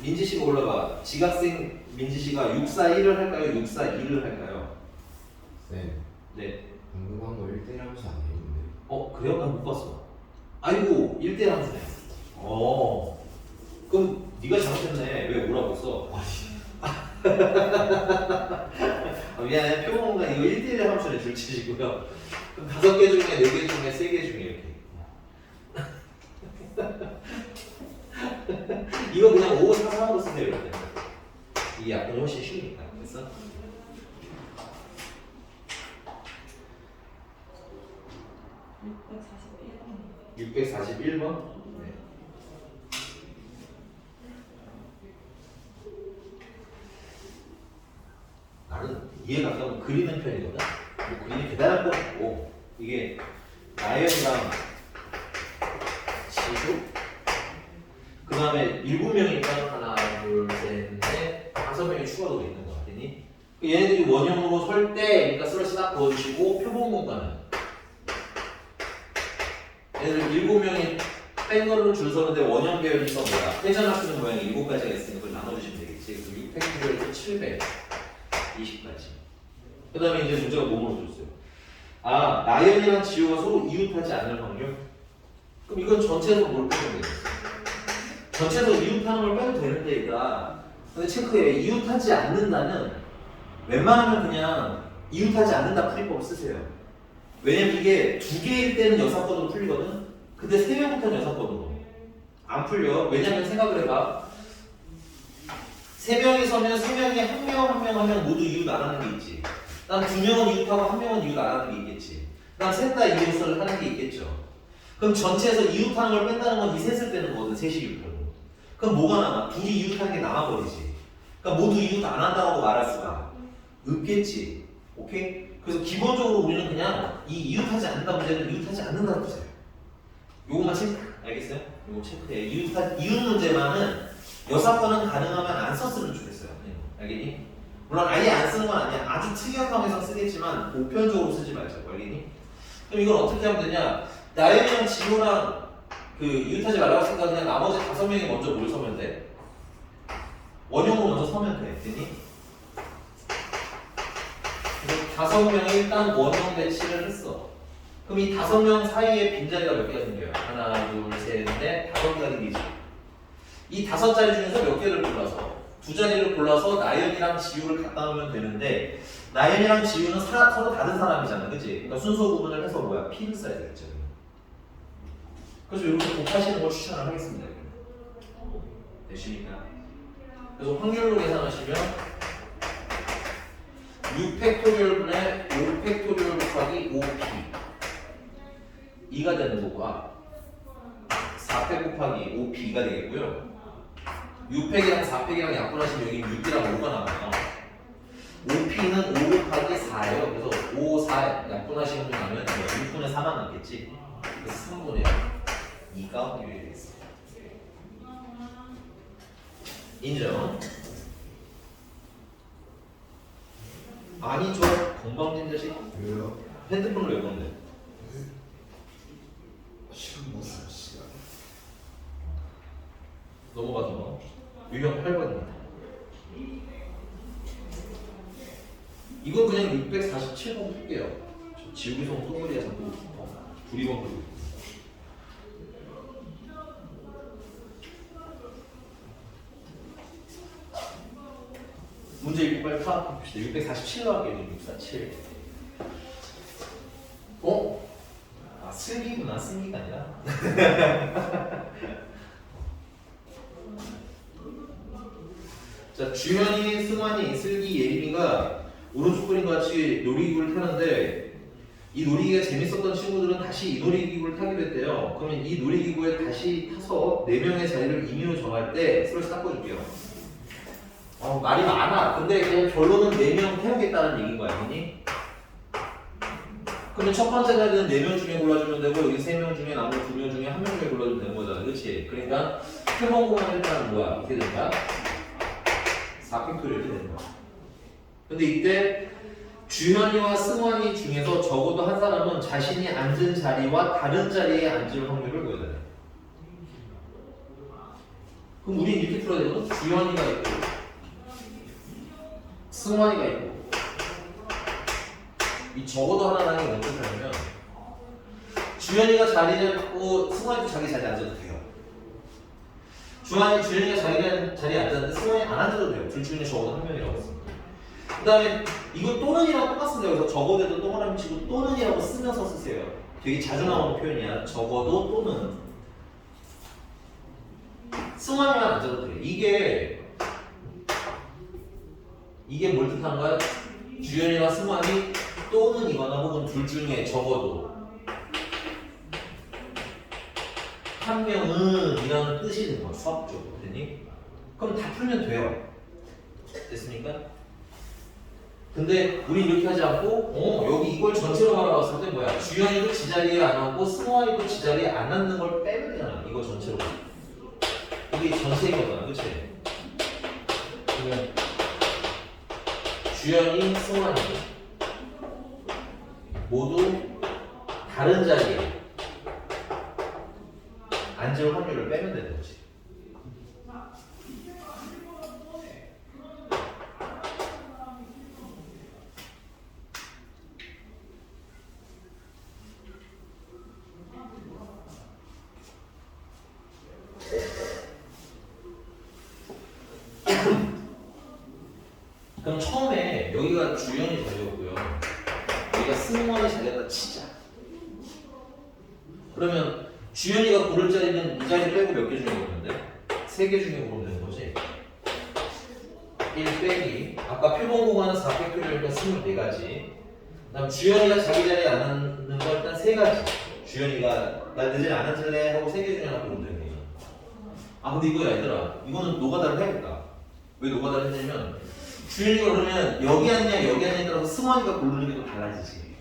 [SPEAKER 2] 민지씨가 올라가. 지각생 민지씨가 641을 할까요? 642를 할까요?
[SPEAKER 4] 네.
[SPEAKER 2] 네.
[SPEAKER 4] 방금 한 거 1대1 하면서 안 했는데.
[SPEAKER 2] 그래요? 난 못 봤어. 아이고 1대1 함수네. 그럼 네가 잘못했네. 왜 오라고 했어? 미안해. 표본공간 이거 1대1 함수네. 줄치시고요. 그럼 5개 중에 4개 중에 3개 중에 이렇게. 이거 그냥 5, 4, 3으로 쓰세요. 이렇게. 이게 약분이 훨씬 쉬우니까. 됐어?
[SPEAKER 3] 번
[SPEAKER 2] 641번? 네. 나는 이해가 안 가면 그리는 편이거든? 뭐 그림이 대단한 건 없고 이게 나연이랑 지수 그 다음에 7명이니까 하나 둘셋넷 5명이 추가로 돼 있는 거 같으니 얘네들이 원형으로 설 때 그러니까 슬러시 딱 그어주시고 표본 공간은 얘들 7명이 뺀 거를 줄 서는데 원형 배열에서 뭐야? 회전할 수 있는 모양이 7가지가 있으니까 그걸 나눠주시면 되겠지. 그리고 6팩토리얼도 720가지. 그 다음에 이제 문제가 뭐뭐 줬어요? 나연이랑 지효가 서로 이웃하지 않을 확률? 그럼 이건 전체에서 뭘 빼면 되겠어? 전체에서 이웃하는 걸 빼도 되는 데가 근데 체크해. 이웃하지 않는다는 웬만하면 그냥 이웃하지 않는다 풀이법을 쓰세요. 왜냐면 이게 2개일 때는 여사건으로 풀리거든? 근데 3명부터는 여사건으로 안 풀려. 왜냐면 생각을 해봐. 3명이 서면 3명이 한 명 모두 이웃 안 하는 게 있지. 난 2명은 이웃하고 1명은 이웃 안 하는 게 있겠지. 난 셋 다 이웃을 하는 게 있겠죠. 그럼 전체에서 이웃하는 걸 뺀다는 건 이 셋을 빼는 거거든. 셋이 이웃하고. 그럼 뭐가 남아? 둘이 이웃하는 게 남아버리지. 그러니까 모두 이웃 안 한다고 말할 수가 없겠지. 오케이? 그래서 기본적으로 우리는 그냥 이 이웃하지 않는다 문제는 이웃하지 않는다고 보세요. 요것만 체크. 알겠어요? 요거 체크해. 이웃 문제만은 여사건은 가능하면 안 썼으면 좋겠어요. 알겠니? 물론 아예 안 쓰는 건 아니야. 아주 특이한 상황에서 쓰겠지만 보편적으로 쓰지 말자고. 알겠니? 그럼 이걸 어떻게 하면 되냐? 나연이랑 지효랑 그 이웃하지 말라고 했으니까 그냥 나머지 5명이 먼저 뭘 서면 돼? 원형으로 먼저 서면 돼. 됐니? 그래서 5명이 일단 원형 배치를 했어. 그럼 이 5명 사이에 빈자리가 몇 개가 생겨요? 하나, 둘, 셋, 넷, 5개가 생기지. 이 5자리 중에서 몇 개를 골라서 2자리를 골라서 나연이랑 지우를 갖다 놓으면 되는데 나연이랑 지우는 서로 다른 사람이잖아, 그치? 그러니까 순서 구분을 해서 뭐야? P를 써야 되겠죠. 그래서 이렇게 곱하시는 걸 추천을 하겠습니다. 되십니까? 그래서 확률로 계산하시면 6팩토리얼분의 5팩토리얼 곱하기 5p 2가 되는 거고 4팩 곱하기 5p가 되겠고요. 6팩이랑 4팩이랑 약분하시면 여기 6이랑 5가 나와요. 5p는 5 곱하기 4예요. 그래서 5, 4 약분하시면 나면 6분의 4만 남겠지. 그래서 3분의 2가 확률이 되겠습니다. 인정. 아니 저 건방진 자식.
[SPEAKER 4] 왜요?
[SPEAKER 2] 핸드폰을 왜 보는데?
[SPEAKER 4] 시간 못 써요 시간.
[SPEAKER 2] 넘어가서 유형 8번입니다. 이건 그냥 647번 풀게요. 저 지우개송 똥머리에 자꾸 두리번 걸리고 있어. 문제 읽고 빨리 파악해봅시다. 647 나왔겠네. 647. 어? 아, 슬기구나. 승기가 아니라. 자, 주현이, 승환이, 슬기, 예림이가 오른쪽 그림 같이 놀이기구를 타는데 이 놀이기가 재밌었던 친구들은 다시 이 놀이기구를 타기로 했대요. 그러면 이 놀이기구에 다시 타서 4명의 자리를 임의로 정할 때 스트레스 닦아줄게요. 말이 많아. 근데 그냥 결론은 4명 태우겠다는 얘기인 거 아니니? 그러면 첫 번째 자리는 4명 중에 골라주면 되고 여기 3명 중에 나머지 2명 중에 1명 중에 골라주면 되는 거잖아. 그렇지? 그러니까 표본공한 일단은 뭐야? 어떻게 된다? 4팩토리얼이 되는 거야. 근데 이때 주현이와 승환이 중에서 적어도 한 사람은 자신이 앉은 자리와 다른 자리에 앉을 확률을 보여야 돼. 그럼 우린 이렇게 풀어야 되거든? 주현이가 있고 승환이가 있고 이 적어도 하나라는 게 뭔지 알면 주현이가 자리 잡고 승환이도 자기 자리에 앉아도 돼요. 주현이가 자리에 앉았는데 승환이 안 앉아도 돼요. 둘 중에 적어도 한 명이라고 했습니다. 그 다음에 이거 또는이랑 똑같습니다. 그래서 적어도 동그라미 치고 또는이라고 쓰면서 쓰세요. 되게 자주 나오는 표현이야. 적어도 또는 승환이만 앉아도 돼. 이게 뭘 뜻한가요? 주현이나 승환이 또는 이거나 혹은 둘 중에 적어도 한 명은 이라는 뜻이 있는 거야. 수학적으로. 됐니? 그럼 다 풀면 돼요. 됐습니까? 근데 우리 이렇게 하지 않고 여기 이걸 전체로 바라봤을 때 뭐야? 주현이도 지자리에 안 앉고 승환이도 지자리에 안 앉는 걸 빼면 되잖아. 이거 전체로. 이게 전체이거든. 그치? 그러면 주현이, 승환이 모두 다른 자리에 앉을 확률을 빼면 되는 거지. 그럼 처음에 여기가 주현이 자리였고요. 여기가 승환이 자리였다 치자. 그러면 주현이가 고를 자리는 이 자리 빼고 몇 개 중에 고르는데? 3개 중에 고르면 되는 거지. 1 빼기. 아까 표본공간은 4팩토리얼이니까 24가지. 그다음 주현이가 자기 자리에 안 앉는 거 일단 3가지. 주현이가 나 내 자리에 안 앉을래 하고 3개 중에 하나 고르면 되는 거죠. 아 근데 이거 얘들아 이거는 노가다를 해야겠다. 왜 노가다를 했냐면 주현이가 그러면 여기 앉냐 여기 앉냐에 따라서 승환이가 고르는 게 또 달라지지.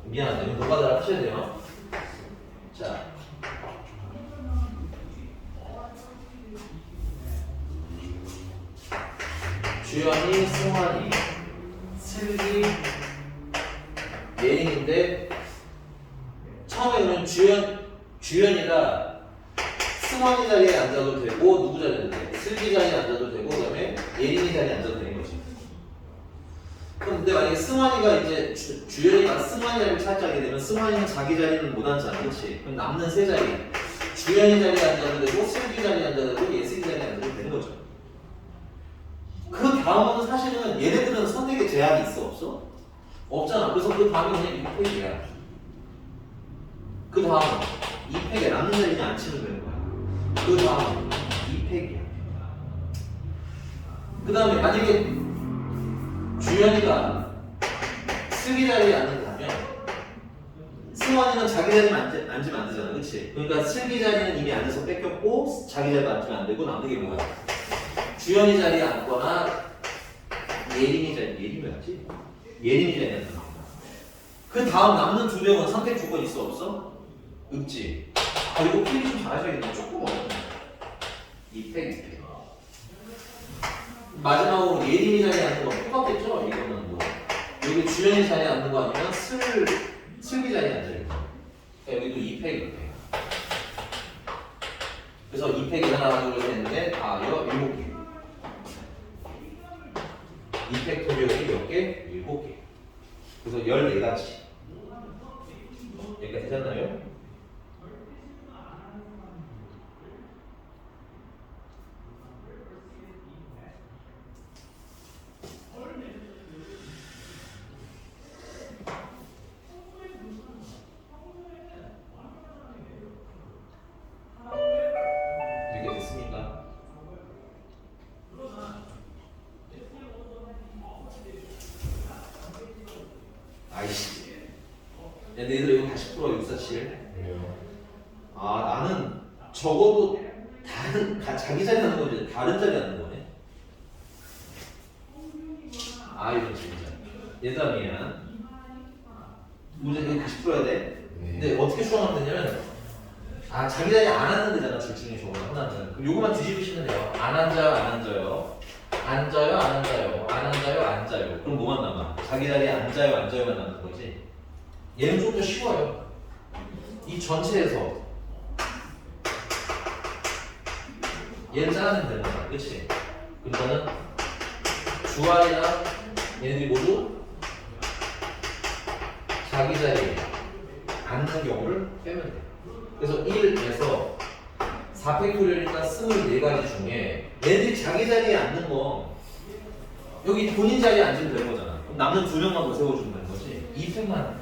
[SPEAKER 2] 미안한데 노가다를 하셔야 돼요. 자 주현이, 승환이, 슬기, 예린인데 처음에 그러면 주현이가 승환이 자리에 앉아도 되고 누구 자리에 앉아도 돼? 슬기 자리에 앉아도 되고 그다음에 예린이 자리에 앉아도 되는 거지. 그럼 근데 만약에 승환이가 이제 주현이가 승환이 자리를 차지하게 되면 승환이는 자기 자리는 못 앉잖아, 그렇지? 그럼 남는 3자리 주현이 자리에 앉아도 되고 슬기 자리에 앉아도 되고 예슬기 자리에 앉아도 되는 거죠. 그 다음은 사실은 얘네들은 선택의 제한이 있어 없어? 없잖아. 그래서 그 다음에 그냥 2팩이야. 그 다음 2팩에 남는 자리 그냥 안 치면 되는 거야. 그 다음 2팩이야. 그 다음에 만약에 주현이가 슬기 자리에 앉는다면 승환이는 자기 자리에 앉으면 안 되잖아. 그치? 그러니까 슬기 자리는 이미 앉아서 뺏겼고 자기 자리에 앉으면 안 되고 남는 게 뭐야? 주현이 자리에 앉거나 예림이 뭐였지? 예림이 자리에 앉는 그 다음 남는 2명은 선택 조건 있어 없어? 없지. 아 이거 필기 좀 잘하셔야겠네. 조금 어렵네. 2팩. 마지막으로 예림이 자리에 앉는 건 똑같겠죠? 이거는 뭐 여기 주연이 자리에 앉는 거 아니면 슬기 자리에 앉아있는 거. 그러니까 여기도 2팩 이렇게. 그래서 2팩이 하나, 둘, 셋, 넷, 다, 여, 7개. 2팩토리얼이 몇 개? 7개. 그래서 14가지. 여기까지 되셨나요? 이렇게 됐습니까? 아이씨. 야, 너희들 이거 다시 풀어, 647. 아, 나는 적어도 자기 자리 하는 거지, 다른 자리 하는 거네. 아, 이건 진짜. 얘들아, 미안. 문제 이거 다시 풀어야 돼. 근데 어떻게 수정하면 되냐면, 아, 자기 자리 안 앉는 데잖아, 둘 중에 저거 하나는. 그럼 요거만 뒤집으시면 돼요. 안 앉아요, 안 앉아요. 앉아요, 안 앉아요. 안 앉아요, 앉아요. 그럼 뭐만 남아? 자기 자리에 앉아요, 앉아요만 남는 거지. 얘는 좀 더 쉬워요. 이 전체에서 얘를 잘라내면 되는 거야, 그치? 그러니까는 주알이나 얘네들이 모두 자기 자리에 앉는 경우를 빼면 돼. 그래서 1에서 4팩토리얼이니까 24가지 중에 얘네들이 자기 자리에 앉는 거 여기 본인 자리에 앉으면 되는 거잖아. 그럼 남는 2명만 더 세워주면 되는 거지. 2팩만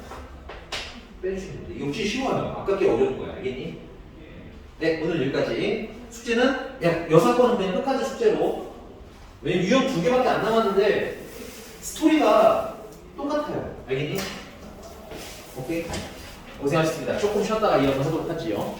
[SPEAKER 2] 빼주시면 돼. 이거 혹시 쉬워요. 아깝게 어려운 거야. 알겠니? 네, 오늘 여기까지. 숙제는 야, 6건은 그냥 끝까지 숙제로. 왜냐면 유형 2개밖에 안 남았는데 스토리가 똑같아요. 알겠니? 오케이? 고생하셨습니다. 조금 쉬었다가 이어서 하도록 하지요.